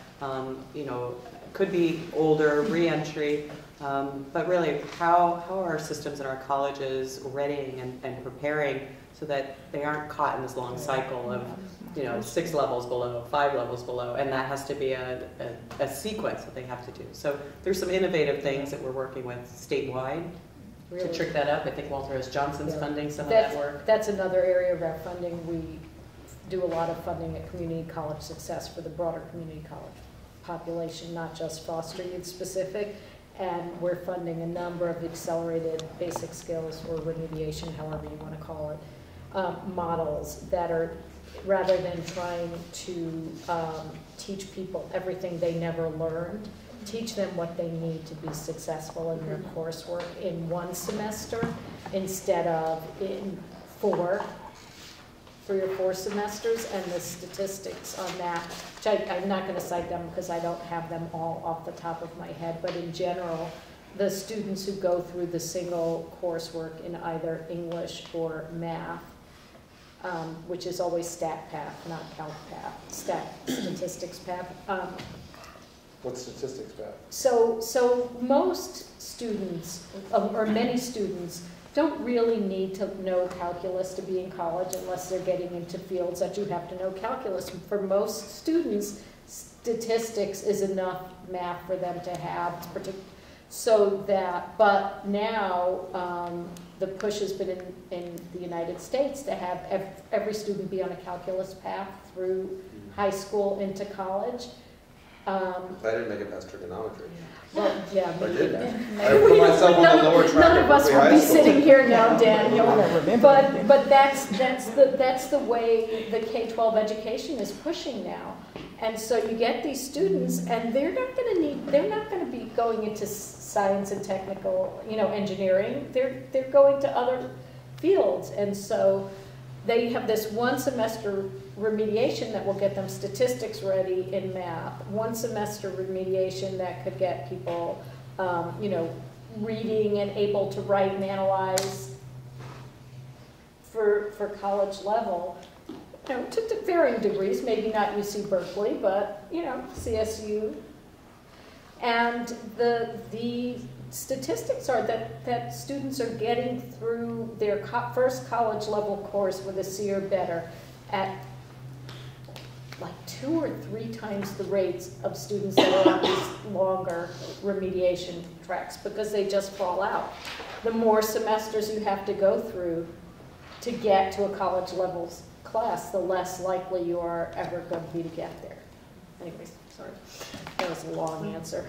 you know, could be older, re-entry, but really how are our systems and our colleges readying and preparing so that they aren't caught in this long cycle of, you know, 6 levels below, 5 levels below, and that has to be a sequence that they have to do. So there's some innovative things that we're working with statewide to trick that up. I think Walter S. Johnson's funding some of that work. That's another area of our funding. We do a lot of funding at Community College Success for the broader community college population, not just foster youth specific. And we're funding a number of accelerated basic skills or remediation, however you want to call it, models that are, rather than trying to teach people everything they never learned, teach them what they need to be successful in their coursework in 1 semester instead of in 3 or 4 semesters, and the statistics on that, which I'm not going to cite them because I don't have them all off the top of my head, but in general, the students who go through the single coursework in either English or math, which is always stat path, not calc path, statistics path. What's statistics path? So most students, or many students, don't really need to know calculus to be in college unless they're getting into fields that you have to know calculus. For most students, statistics is enough math for them to have, so that, but now the push has been in the United States to have every student be on a calculus path through high school into college. I didn't make it past trigonometry. Well, yeah, I me did. either. I put myself on the lower track None at of us Berkeley would High be School. sitting here now, Daniel. But that's the way the K12 education is pushing now. And so you get these students, and they're not going to be going into science and technical, engineering. They're going to other fields, and so they have this one semester remediation that will get them statistics ready in math, one semester remediation that could get people, reading and able to write and analyze for college level. To varying degrees, maybe not UC Berkeley, but CSU. And the statistics are that students are getting through their first college level course with a C or better at like 2 or 3 times the rates of students that are on these longer remediation tracks, because they just fall out. The more semesters you have to go through to get to a college level class, the less likely you are ever going to be to get there. Anyways, sorry. That was a long answer.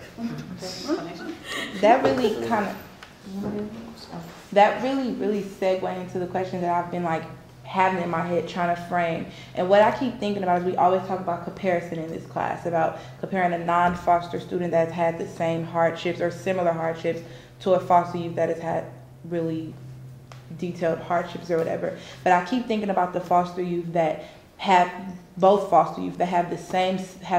That really really segued into the question that I've been having in my head trying to frame. And what I keep thinking about is we always talk about comparison in this class, about comparing a non-foster student that's had the same hardships or similar hardships to a foster youth that has had really detailed hardships or whatever. But I keep thinking about the foster youth that have both foster youth that have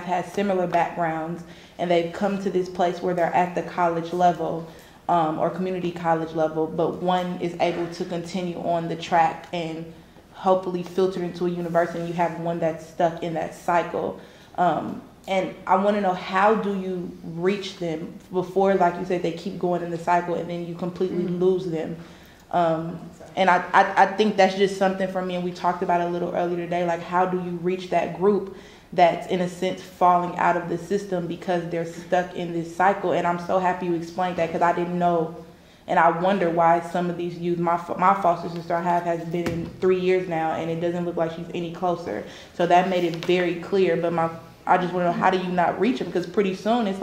had similar backgrounds, and they've come to this place where they're at the college level or community college level, but one is able to continue on the track and hopefully filter into a university, and you have one that's stuck in that cycle. And I want to know, how do you reach them before, like you said, they keep going in the cycle and then you completely lose them? And I think that's just something for me, and we talked about it a little earlier today, how do you reach that group that's in a sense falling out of the system because they're stuck in this cycle? And I'm so happy you explained that, because I didn't know, and I wonder why some of these youth, my foster sister I have has been in 3 years now, and it doesn't look like she's any closer. So that made it very clear, but I just want to know, how do you not reach them? Because pretty soon it's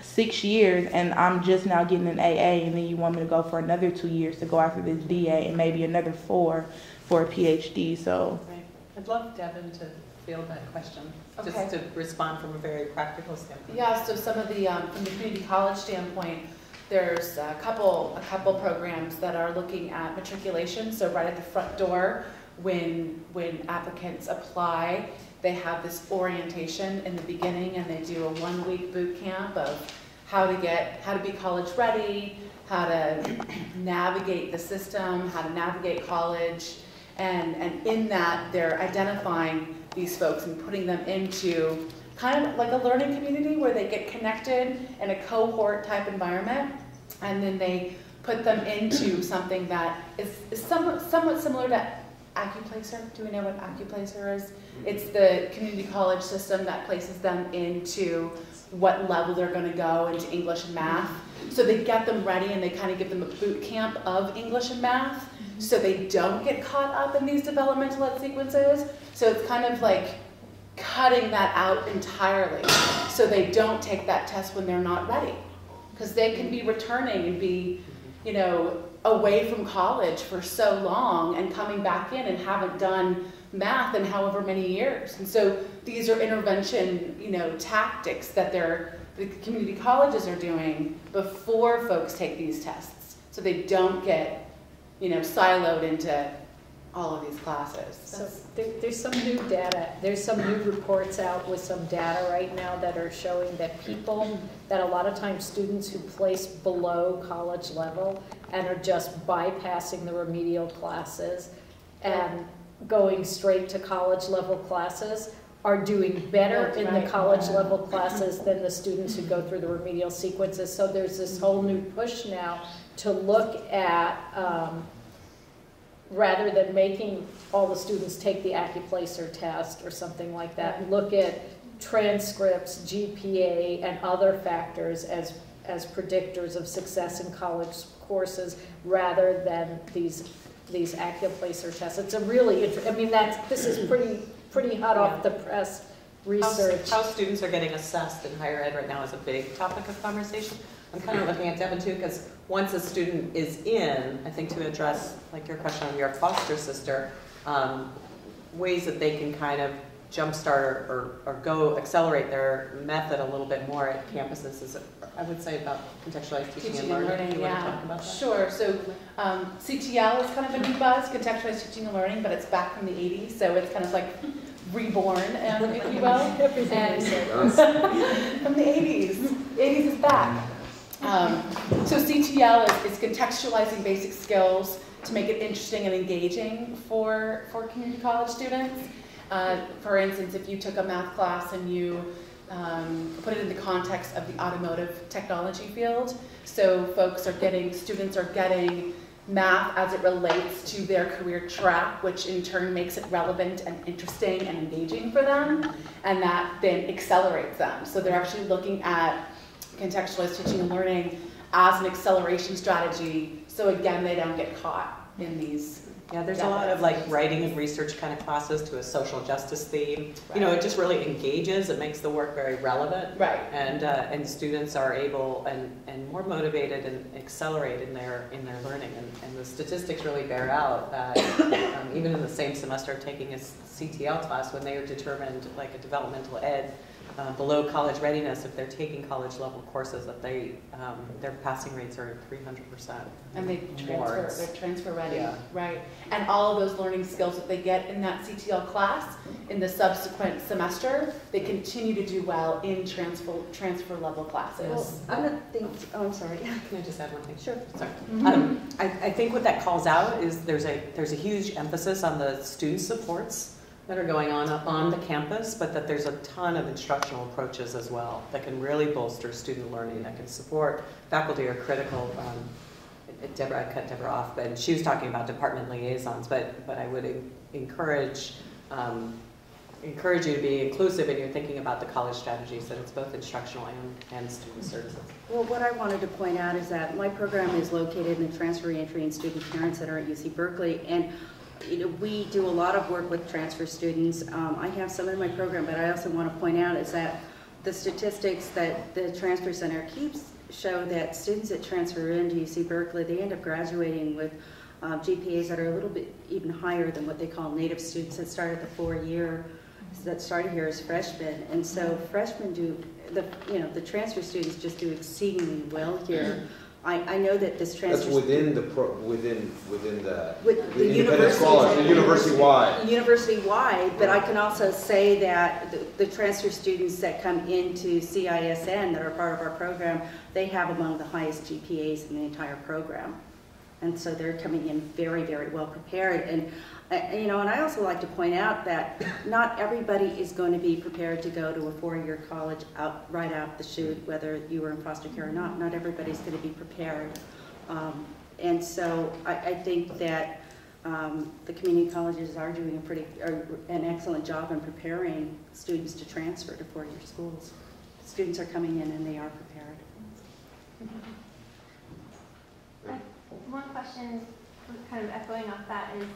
6 years and I'm just now getting an AA, and then you want me to go for another 2 years to go after this BA and maybe another 4 for a PhD. So right. I'd love Devin to field that question, Okay. just to respond from a very practical standpoint. Yeah, so some of the, from the community college standpoint, there's a couple programs that are looking at matriculation. So right at the front door, when applicants apply, they have this orientation in the beginning, and they do a 1-week boot camp of how to be college ready, how to navigate the system, how to navigate college, and in that they're identifying these folks and putting them into kind of like a learning community where they get connected in a cohort type environment, and then they put them into something that is somewhat similar to AccuPlacer. Do we know what AccuPlacer is? It's the community college system that places them into what level they're going to go into English and math. So they get them ready, and they kind of give them a boot camp of English and math, so they don't get caught up in these developmental ed sequences. So it's kind of like cutting that out entirely, so they don't take that test when they're not ready, because they can be returning and be, away from college for so long and coming back in and haven't done math in however many years. And so these are intervention, tactics that the community colleges are doing before folks take these tests, so they don't get, siloed into all of these classes. So there's some new data, there's some new reports out with some data right now that are showing that that a lot of times students who place below college level and are just bypassing the remedial classes and going straight to college level classes are doing better in the college level classes than the students who go through the remedial sequences. So there's this whole new push now to look at, rather than making all the students take the AccuPlacer test or something like that, look at transcripts, GPA, and other factors as predictors of success in college courses, rather than these AccuPlacer tests. It's a really, this is pretty hot off the press research. How students are getting assessed in higher ed right now is a big topic of conversation. I'm kind of looking at Devin too, because once a student is in, I think to address like your question on your foster sister, ways that they can kind of jumpstart or go accelerate their method a little bit more at campuses is, I would say, about contextualized teaching and learning. You want to talk about that? Sure. So CTL is kind of a new buzz, contextualized teaching and learning, but it's back from the 80s, so it's kind of like reborn, if you will. And from the 80s. 80s is back. So CTL is contextualizing basic skills to make it interesting and engaging for community college students. For instance, if you took a math class and you put it in the context of the automotive technology field, so students are getting math as it relates to their career track, which in turn makes it relevant and interesting and engaging for them, and that then accelerates them. So they're actually looking at contextualized teaching and learning as an acceleration strategy, so again, they don't get caught in these. Yeah, there's a lot of like writing and research kind of classes to a social justice theme. Right. You know, it just really engages. It makes the work very relevant. Right. And students are able and more motivated and accelerate in their learning. And the statistics really bear out that even in the same semester of taking a CTL class, when they are determined like a developmental ed below college readiness, if they're taking college level courses, that their passing rates are 300%. And they're transfer ready, right? And all of those learning skills that they get in that CTL class in the subsequent semester, they continue to do well in transfer level classes. Well, I'm sorry. Can I just add one thing? Sure. Sorry. Mm-hmm. I think what that calls out is there's a huge emphasis on the student supports that are going on up on the campus, but that there's a ton of instructional approaches as well that can really bolster student learning, that can support faculty or critical. I cut Deborah off, but she was talking about department liaisons, but I would encourage you to be inclusive in your thinking about the college strategies, that it's both instructional and student services. Well, what I wanted to point out is that my program is located in the Transfer Reentry and Student Parent Center at UC Berkeley, and we do a lot of work with transfer students. I have some in my program, but I also want to point out is that the statistics that the Transfer Center keeps show that students that transfer into UC Berkeley, they end up graduating with GPAs that are a little bit even higher than what they call native students that start at the 4-year, that started here as freshmen. And so freshmen the transfer students just do exceedingly well here. I know that this transfer... That's within the independent scholars, the university-wide. University-wide, but I can also say that the transfer students that come into CISN that are part of our program, they have among the highest GPAs in the entire program. And so they're coming in very, very well prepared. And and I also like to point out that not everybody is going to be prepared to go to a 4-year college right out the chute, whether you were in foster care or not. Not everybody's going to be prepared. And so I think that the community colleges are doing an excellent job in preparing students to transfer to 4-year schools. Students are coming in and they are prepared. One question, kind of echoing off that, is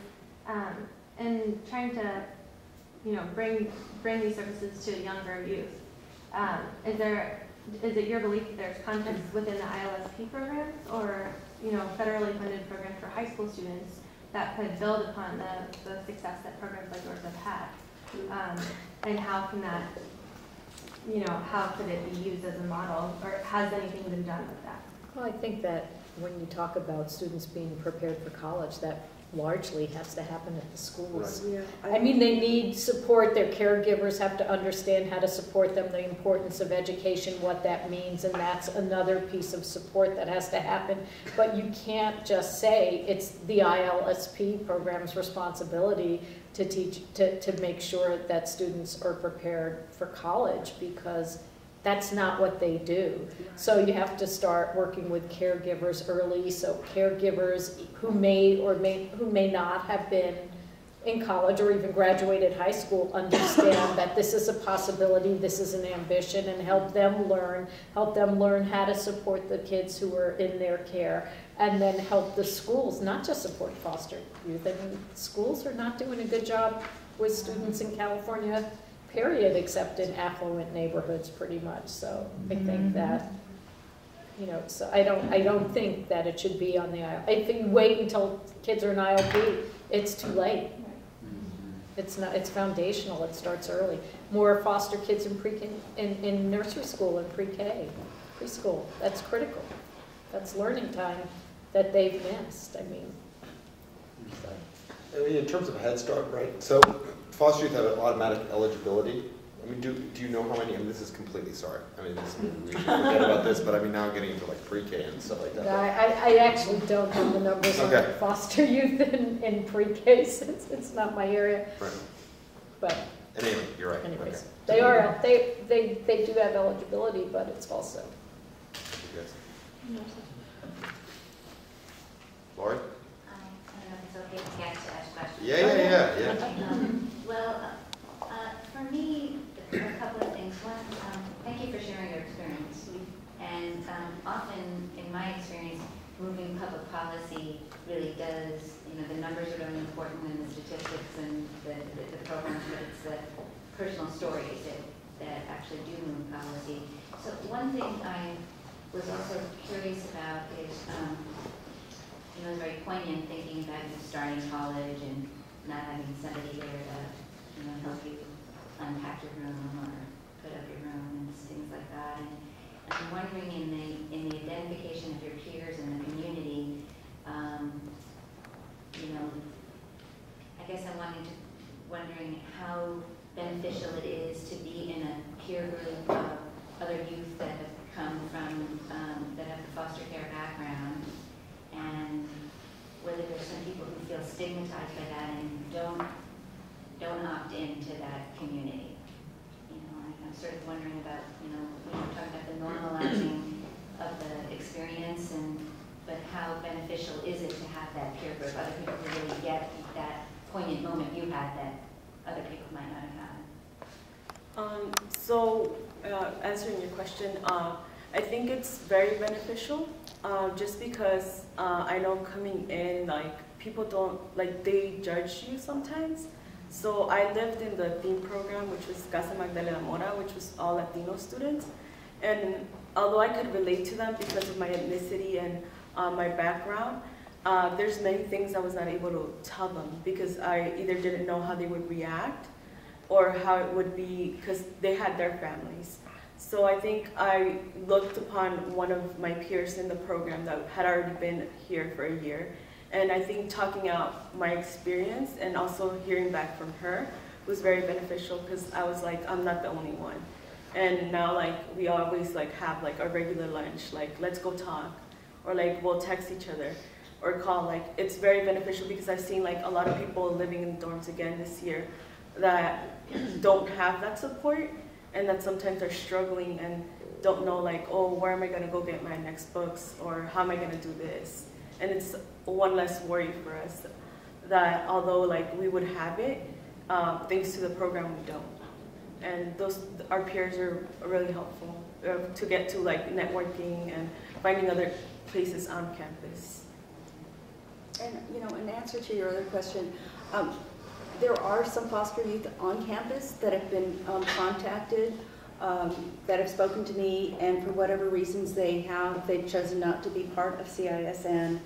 in trying to, bring these services to younger youth. Is it your belief that there's context within the ILSP programs, or federally funded programs for high school students that could build upon the success that programs like yours have had? And how can that, how could it be used as a model, or has anything been done with that? Well, I think that when you talk about students being prepared for college, that largely has to happen at the schools. Right. Yeah. I mean, they need support. Their caregivers have to understand how to support them, the importance of education, what that means, and that's another piece of support that has to happen. But you can't just say it's the ILSP program's responsibility to teach, to make sure that students are prepared for college, because that's not what they do. So you have to start working with caregivers early. So caregivers who may not have been in college or even graduated high school understand that this is a possibility, this is an ambition, and help them learn how to support the kids who are in their care, and then help the schools not just support foster youth. I mean, schools are not doing a good job with students in California, period, except in affluent neighborhoods pretty much. So I think that, you know, so I don't think that it should be on the ILP. I think wait until kids are in ILP, it's too late. It's not, it's foundational, it starts early. More foster kids in pre-K, in nursery school and pre-K, preschool, that's critical. That's learning time that they've missed, I mean. So. I mean, in terms of Head Start, right? So foster youth have an automatic eligibility. I mean, do you know how many? I mean, this is completely sorry. I mean, we should forget about this, but I mean, now I'm getting into like pre-K and stuff like that. I actually don't have the numbers on foster youth in pre-K since it's not my area. Right. But and anyway, you're right. Anyways, okay. they are they do have eligibility, but it's also. Lori? I don't know if it's okay to ask questions. Yeah. Well, for me, a couple of things. One, thank you for sharing your experience. And often, in my experience, moving public policy really does, you know, the numbers are really important and the statistics and the programs, but it's the personal stories that actually do move policy. So one thing I was also curious about is, you know, very poignant thinking about you starting college and not having somebody there to, you know, help you unpack your room or put up your room and things like that. And I'm wondering in the identification of your peers in the community, you know, I guess I'm wondering how beneficial it is to be in a peer group of other youth that have come from, that have the foster care background, and whether there's some people who feel stigmatized by that and don't opt into that community. You know, I'm sort of wondering about, you know, when we're talking about the normalizing of the experience, but how beneficial is it to have that peer group, other people who really get that poignant moment you had that other people might not have had? So answering your question, I think it's very beneficial, just because I know coming in, like, people don't, like, they judge you sometimes. So I lived in the theme program, which was Casa Magdalena Mora, which was all Latino students. And although I could relate to them because of my ethnicity and my background, there's many things I was not able to tell them because I either didn't know how they would react or how it would be, because they had their families. So I think I looked upon one of my peers in the program that had already been here for a year. And I think talking out my experience and also hearing back from her was very beneficial because I was like, I'm not the only one. And now, like, we always like have like our regular lunch, like, let's go talk, or like we'll text each other or call. Like, it's very beneficial because I've seen like a lot of people living in dorms again this year that don't have that support and that sometimes are struggling and don't know, like, oh, where am I gonna go get my next books, or how am I gonna do this? And it's one less worry for us that although like we would have it, thanks to the program we don't. And our peers are really helpful to get to like networking and finding other places on campus. And you know, in answer to your other question, there are some foster youth on campus that have been contacted, that have spoken to me, and for whatever reasons they've chosen not to be part of CISN.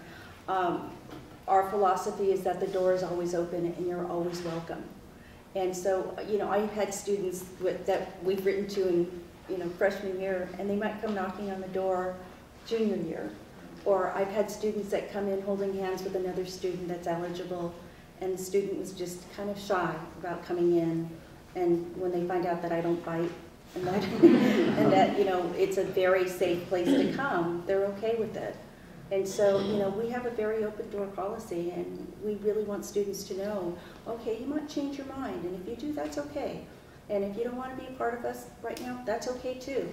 Our philosophy is that the door is always open and you're always welcome. And so, you know, I've had students that we've written to in, you know, freshman year, and they might come knocking on the door junior year. Or I've had students that come in holding hands with another student that's eligible, and the student was just kind of shy about coming in. And when they find out that I don't bite, and that, and that, you know, it's a very safe place to come, they're okay with it. And so, you know, we have a very open door policy, and we really want students to know, okay, you might change your mind, and if you do, that's okay. And if you don't want to be a part of us right now, that's okay too.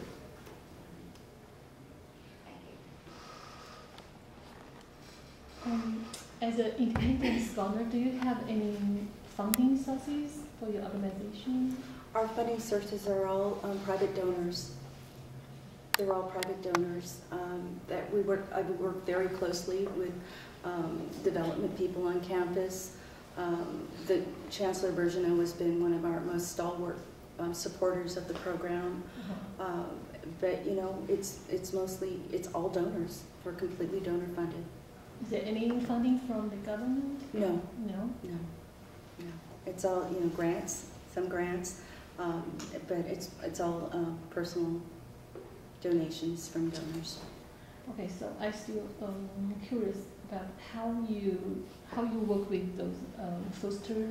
As an independent scholar, do you have any funding sources for your organization? Our funding sources are all private donors. They're all private donors. I would work very closely with development people on campus. The Chancellor Bergeneau has been one of our most stalwart supporters of the program. But you know, it's mostly, it's all donors. We're completely donor funded. Is there any funding from the government? No. No? No. No. It's all, you know, grants, some grants, but it's all personal donations from donors. Okay, so I still curious about how you work with those foster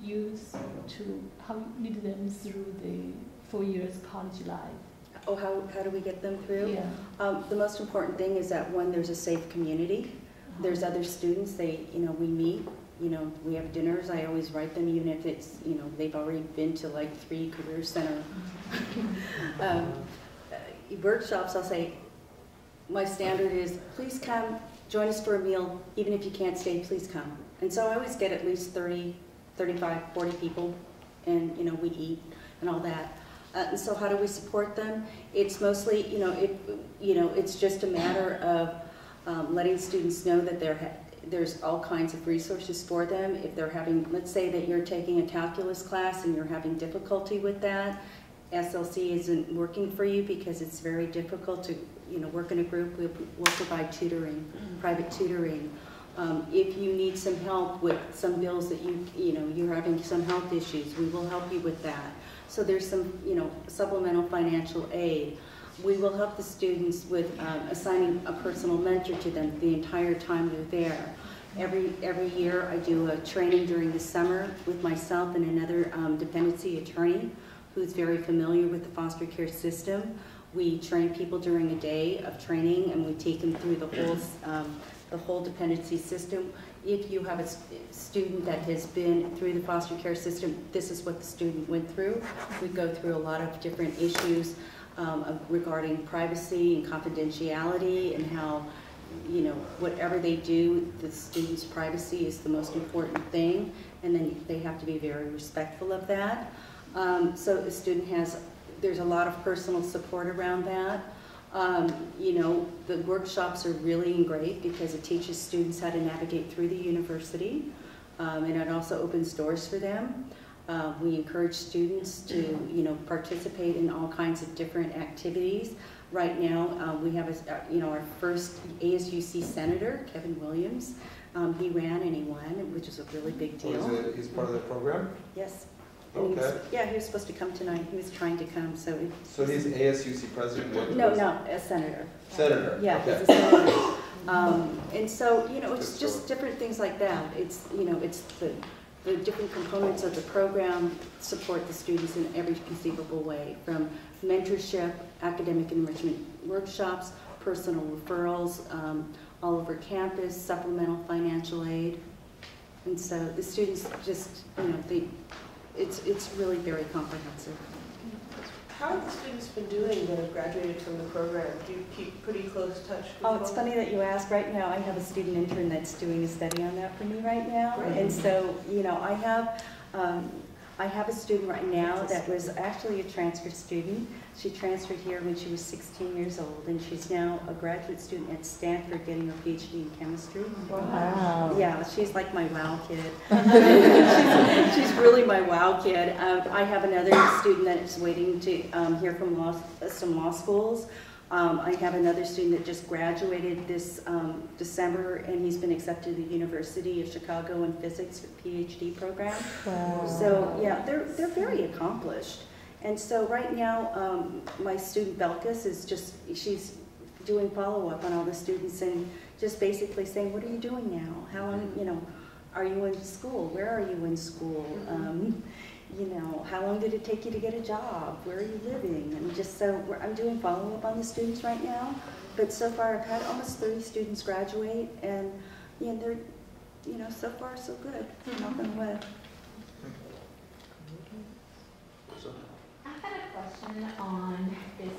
youth to how you lead them through the 4 years college life. Oh, how do we get them through? Yeah. The most important thing is that one, there's a safe community. There's other students. We meet. You know, we have dinners. I always write them, even if it's, you know, they've already been to like 3 career center workshops. I'll say, my standard is, please come, join us for a meal. Even if you can't stay, please come. And so I always get at least 30, 35, 40 people, and you know, we eat and all that. And so how do we support them? It's mostly, it's just a matter of letting students know that there's all kinds of resources for them. If they're having, let's say that you're taking a calculus class and you're having difficulty with that, SLC isn't working for you because it's very difficult to, you know, work in a group. We'll provide tutoring, private tutoring. If you need some help with some bills that you're having some health issues, we will help you with that. So there's some, you know, supplemental financial aid. We will help the students with assigning a personal mentor to them the entire time they're there. Every year I do a training during the summer with myself and another dependency attorney who's very familiar with the foster care system. We train people during a day of training, and we take them through the whole dependency system. If you have a student that has been through the foster care system, this is what the student went through. We go through a lot of different issues regarding privacy and confidentiality, and how, you know, whatever they do, the student's privacy is the most important thing, and then they have to be very respectful of that. So the student there's a lot of personal support around that. You know, the workshops are really great because it teaches students how to navigate through the university, and it also opens doors for them. We encourage students to, you know, participate in all kinds of different activities. Right now, we have, our first ASUC senator, Kevin Williams. He ran and he won, which is a really big deal. He's part of the program? Yes. Okay. He was supposed to come tonight. He was trying to come, so. So he's ASUC president? No, a senator. Senator. Yeah, okay. He's a senator. And so, you know, it's just different things like that. It's, you know, it's the different components of the program support the students in every conceivable way, from mentorship, academic enrichment workshops, personal referrals, all over campus, supplemental financial aid. And so the students just, you know, it's really very comprehensive. How have the students been doing that have graduated from the program? Do you keep pretty close touch with Oh, it's funny that you ask. Right now, I have a student intern that's doing a study on that for me right now. Great. And so, you know, I have a student right now that was actually a transfer student. She transferred here when she was 16 years old, and she's now a graduate student at Stanford getting her PhD in chemistry. Wow. Yeah, she's like my wow kid. she's really my wow kid. I have another student that is waiting to hear from some law schools. I have another student that just graduated this December, and he's been accepted to the University of Chicago in physics for PhD program. Wow. So yeah, they're very accomplished. And so right now, my student Belkis she's doing follow-up on all the students and just basically saying, what are you doing now? How long, you know, are you in school? Where are you in school? You know, how long did it take you to get a job? Where are you living? And just so I'm doing follow-up on the students right now. But so far, I've had almost 30 students graduate, and you know, they're, you know, so far so good. Knock on wood. I've got a question on this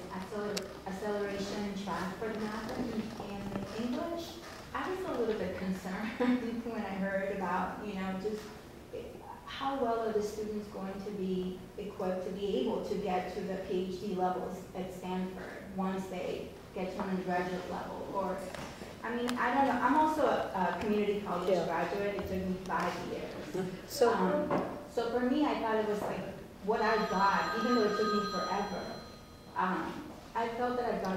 acceleration track for the math and English. I was a little bit concerned when I heard about, you know, just how well are the students going to be equipped to be able to get to the PhD levels at Stanford once they get to an undergraduate level? Or, I mean, I don't know. I'm also a community college graduate. It took me 5 years. So for me, I thought it was like what I got, even though it took me forever, I felt that I got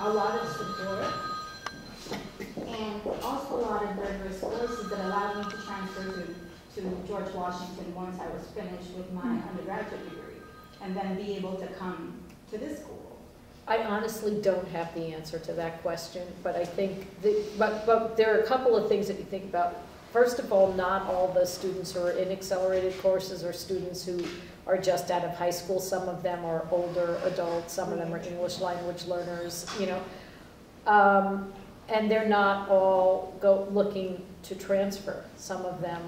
a lot of support and also a lot of diverse courses that allowed me to transfer to George Washington once I was finished with my undergraduate degree, and then be able to come to this school. I honestly don't have the answer to that question, but I think, but there are a couple of things that you think about. First of all, not all the students who are in accelerated courses are students who are just out of high school. Some of them are older adults, some of them are English language learners, you know. And they're not all looking to transfer. Some of them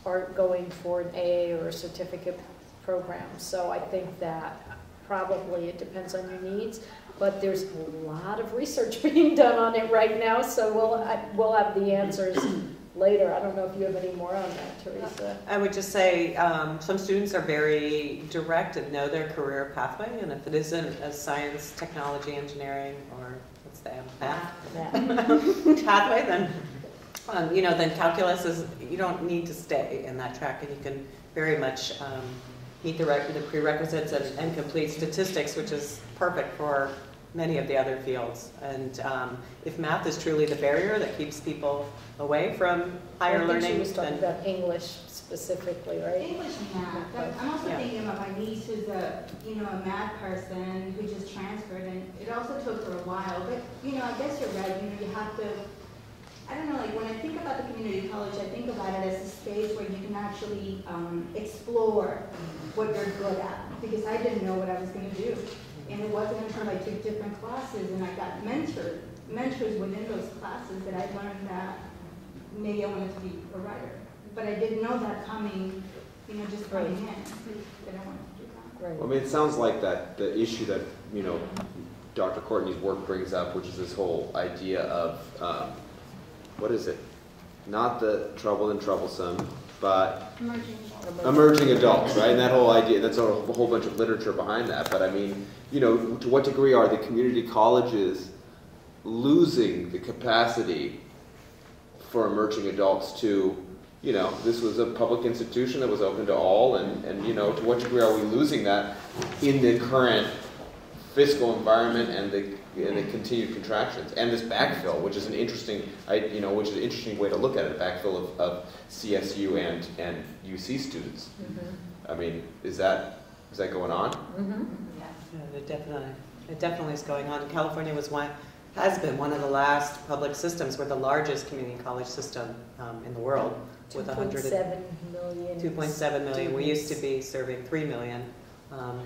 are going for an AA or a certificate program. So I think that probably it depends on your needs, but there's a lot of research being done on it right now, so we'll have the answers later. I don't know if you have any more on that, Teresa. I would just say some students are very direct and know their career pathway, and if it isn't a science, technology, engineering, or what's the math pathway, then you know, then calculus is, you don't need to stay in that track, and you can very much meet the prerequisites and complete statistics, which is perfect for many of the other fields. And if math is truly the barrier that keeps people away from higher learning, she was talking about English specifically, right? English and math. I'm also thinking about my niece, who's a math person who just transferred, and it also took her a while. But I guess you're right. You have to. I don't know, like when I think about the community college, I think about it as a space where you can actually explore what you're good at, because I didn't know what I was going to do. And it wasn't until I took different classes and I got mentors within those classes that I learned that maybe I wanted to be a writer. But I didn't know that coming, just coming in, that I wanted to do that. Right. Well, I mean, it sounds like that the issue that, Dr. Courtney's work brings up, which is this whole idea of, what is it? Not the troubled and troublesome, but emerging adults, right? And that whole idea, that's a whole bunch of literature behind that. But I mean, to what degree are the community colleges losing the capacity for emerging adults to, this was a public institution that was open to all, and to what degree are we losing that in the current fiscal environment and the continued contractions and this backfill, which is an interesting, way to look at it, a backfill of CSU and UC students. Mm-hmm. I mean, is that going on? Mm-hmm. Yeah, it definitely is going on. California has been one of the last public systems. We're the largest community college system in the world, with 2.7 million. 2.7 million. We used to be serving 3 million.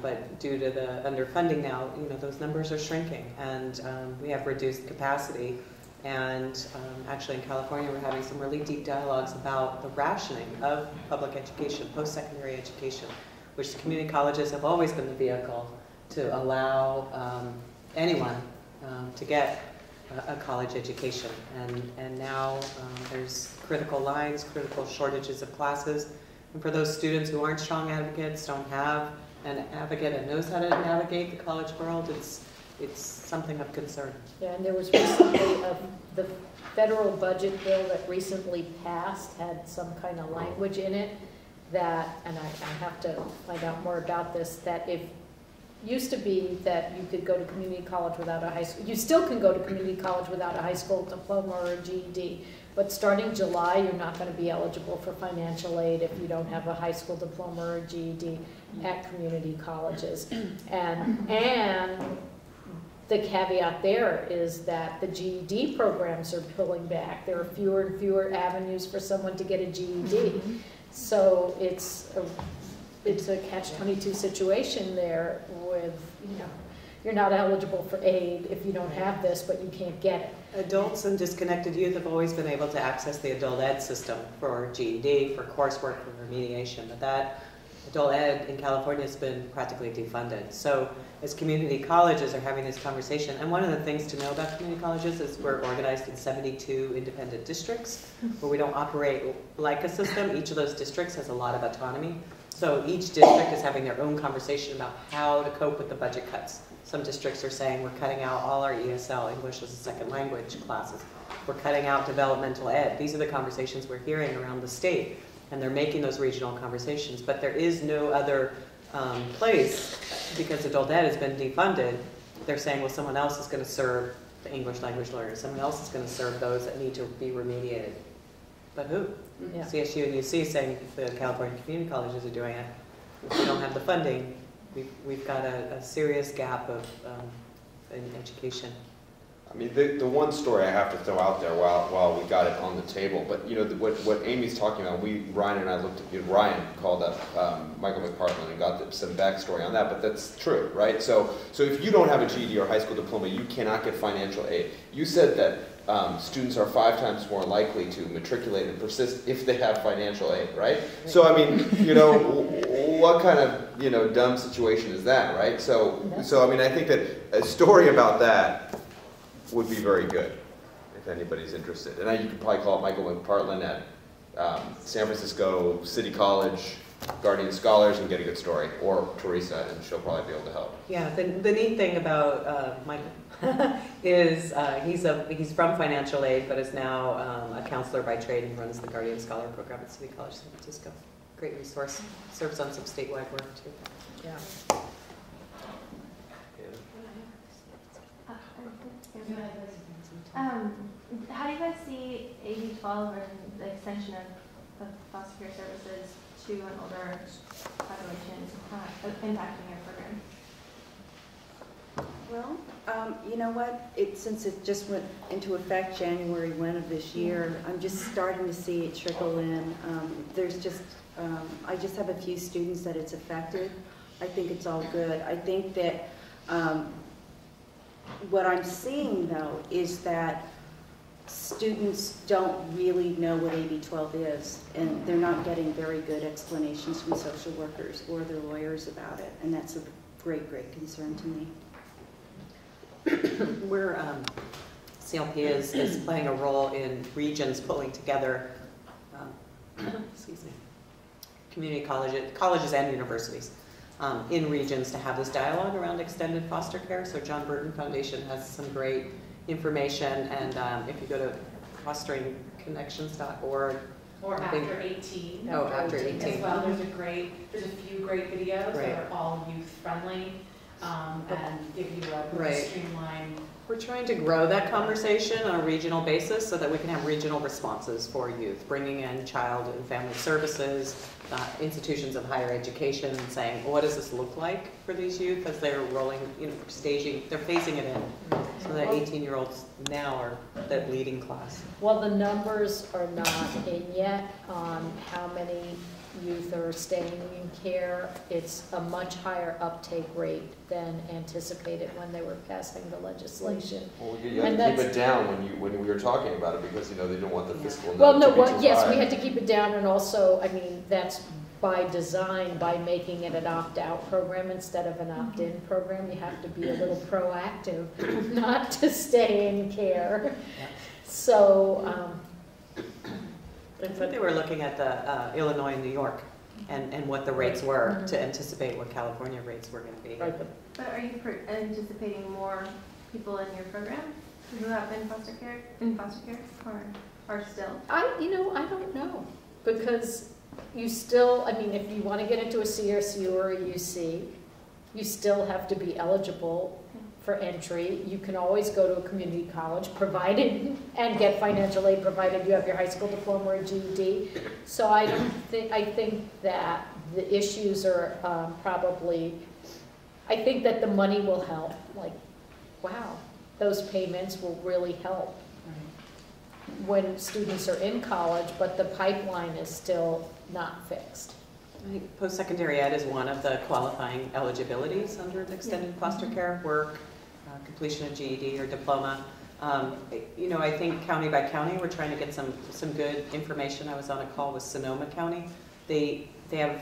But due to the underfunding now, those numbers are shrinking, and we have reduced capacity. And actually in California, we're having some really deep dialogues about the rationing of public education, post-secondary education, which the community colleges have always been the vehicle to allow anyone to get a college education. And now there's critical lines, critical shortages of classes. And for those students who aren't strong advocates, don't have an advocate that knows how to navigate the college world, it's something of concern. Yeah, and there was recently the federal budget bill that recently passed had some kind of language in it that, and I have to find out more about this, that used to be that you could go to community college without a high school, you still can go to community college without a high school diploma or a GED, but starting July, you're not going to be eligible for financial aid if you don't have a high school diploma or a GED at community colleges. And the caveat there is that the GED programs are pulling back. There are fewer and fewer avenues for someone to get a GED. So it's a catch-22 situation there with, you're not eligible for aid if you don't have this, but you can't get it. Adults and disconnected youth have always been able to access the adult ed system for GED, for coursework, for remediation, but that adult ed in California has been practically defunded. So as community colleges are having this conversation, and one of the things to know about community colleges is we're organized in 72 independent districts where we don't operate like a system. Each of those districts has a lot of autonomy. So each district is having their own conversation about how to cope with the budget cuts. Some districts are saying we're cutting out all our ESL, English as a second language classes. We're cutting out developmental ed. These are the conversations we're hearing around the state, and they're making those regional conversations. But there is no other place, because adult ed has been defunded, they're saying, well, someone else is going to serve the English language learners. Someone else is going to serve those that need to be remediated. But who? Yeah. CSU and UC saying the California community colleges are doing it. If we don't have the funding, we've got a serious gap of in education. I mean, the one story I have to throw out there while we got it on the table, but you know, what Amy's talking about, Ryan and I looked at, Ryan called up Michael McPartland and got some backstory on that, but that's true, right? So if you don't have a GED or high school diploma, you cannot get financial aid. You said that students are 5 times more likely to matriculate and persist if they have financial aid, right? So I mean, you know, what kind of, you know, dumb situation is that, right? So I mean, I think that a story about that would be very good if anybody's interested. And you could probably call up Michael McPartland at San Francisco City College, Guardian Scholars, and get a good story. Or Teresa, and she'll probably be able to help. Yeah, the neat thing about Michael is he's from financial aid, but is now a counselor by trade and runs the Guardian Scholar program at City College San Francisco. Great resource. Serves on some statewide work too. Yeah. How do you guys see AB12 and the extension of foster care services to an older population impacting your program? Well, you know what? Since it just went into effect January 1 of this year, I'm just starting to see it trickle in. I just have a few students that it's affected. I think it's all good. I think that what I'm seeing, though, is that students don't really know what AB12 is, and they're not getting very good explanations from social workers or their lawyers about it, and that's a great, great concern to me. We're, CLP is playing a role in regions pulling together, excuse me, community colleges and universities in regions to have this dialogue around extended foster care. So John Burton Foundation has some great information, and if you go to fosteringconnections.org. Or after 18. Oh, after 18. As well, there's a few great videos that are all youth friendly and give you a really streamlined. We're trying to grow that conversation on a regional basis so that we can have regional responses for youth, bringing in child and family services, institutions of higher education, and saying, well, what does this look like for these youth as they're rolling, they're phasing it in. So that 18-year-olds now are the leading class. Well, the numbers are not in yet on how many youth are staying in care. It's a much higher uptake rate than anticipated when they were passing the legislation. Well, you had to keep it down when we were talking about it because, you know, they don't want the fiscal well, number no, to be too yes, high. we had to keep it down, and also, I mean, that's by design, by making it an opt-out program instead of an opt-in program. You have to be a little proactive not to stay in care. So, I think they were looking at the Illinois and New York and what the rates were to anticipate what California rates were going to be. Right. But are you anticipating more people in your program who have been in foster care, or are still? I don't know, because you still, I mean, if you want to get into a CSU or a UC, you still have to be eligible for entry. You can always go to a community college provided and get financial aid provided you have your high school diploma or GED. So I think that the issues are I think that the money will help. Like, wow, those payments will really help when students are in college, but the pipeline is still not fixed. I think post-secondary ed is one of the qualifying eligibilities under the extended foster care work, completion of GED or diploma. I think county by county, we're trying to get some good information. I was on a call with Sonoma County. They have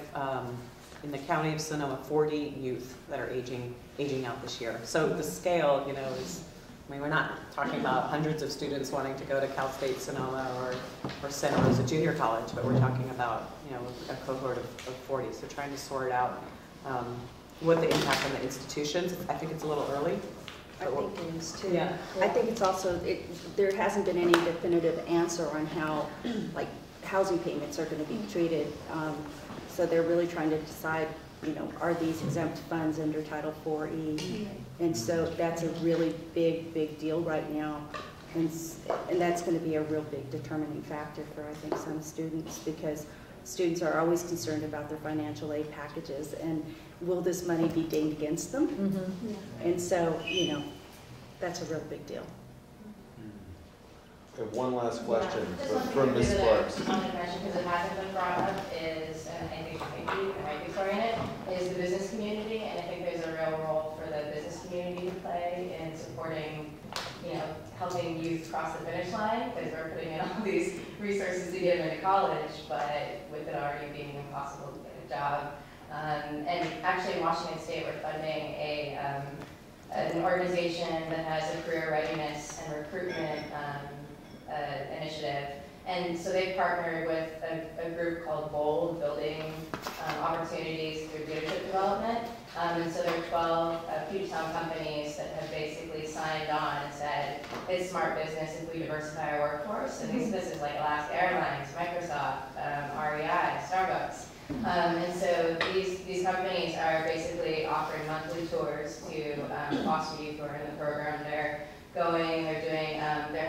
in the county of Sonoma 40 youth that are aging out this year. So the scale, is. I mean, we're not talking about hundreds of students wanting to go to Cal State Sonoma or Santa Rosa Junior College, but we're talking about, a cohort of 40. So trying to sort out what the impact on the institutions. I think it's a little early. I think it is too. Yeah. I think it's also, there hasn't been any definitive answer on how, like, housing payments are going to be treated. So they're really trying to decide, you know, are these exempt funds under Title IV-E? And so that's a really big deal right now. And that's going to be a real big determining factor for, I think, some students, because students are always concerned about their financial aid packages and will this money be dinged against them? And so, you know, that's a real big deal. Okay, one last question Just from Ms. Sparks. One question, because it hasn't been brought up, is, and I think it might be oriented, is the business community, and I think there's a real role for the business community to play in supporting, you know, helping youth cross the finish line, because we're putting in all these resources to get them into college, but with it already being impossible to get a job. And actually in Washington State, we're funding an organization that has a career readiness and recruitment initiative. And so they've partnered with a group called BOLD, Building Opportunities Through Leadership Development. And so there are 12 Puget Sound companies that have basically signed on and said, it's smart business if we diversify our workforce. And these businesses like Alaska Airlines, Microsoft, REI, Starbucks. And so these companies are basically offering monthly tours to foster youth who are in the program. They're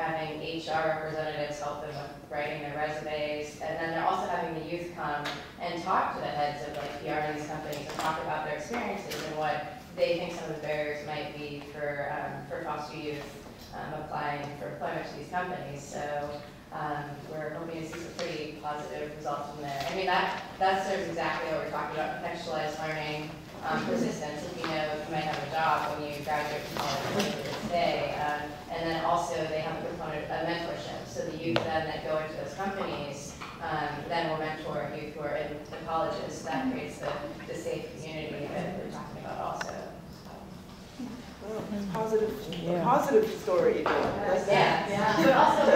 having HR representatives help them with writing their resumes, and then they're also having the youth come and talk to the heads of like PR in these companies and talk about their experiences and what they think some of the barriers might be for foster youth applying for employment to these companies. So we're hoping to see some pretty positive results from there. I mean, that serves exactly what we're talking about, contextualized learning, persistence. If you know you might have a job when you graduate from college later today, and then also they have a component of mentorship. So the youth then that go into those companies then will mentor youth who are in the colleges. So that creates the safe community that we're talking about also. Well, positive story. Yeah. But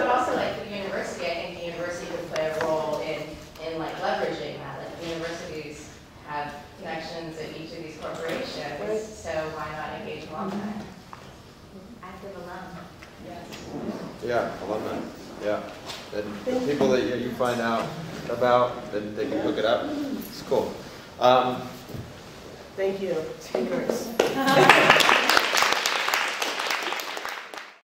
also like the university, I think the university could play a role in like leveraging that. Like the universities have connections in each of these corporations, so why not engage alumni? Active alum. Yes. Yeah, alumni. Yeah. Then the people that you find out about, then they can hook it up. It's cool. Thank you, speakers.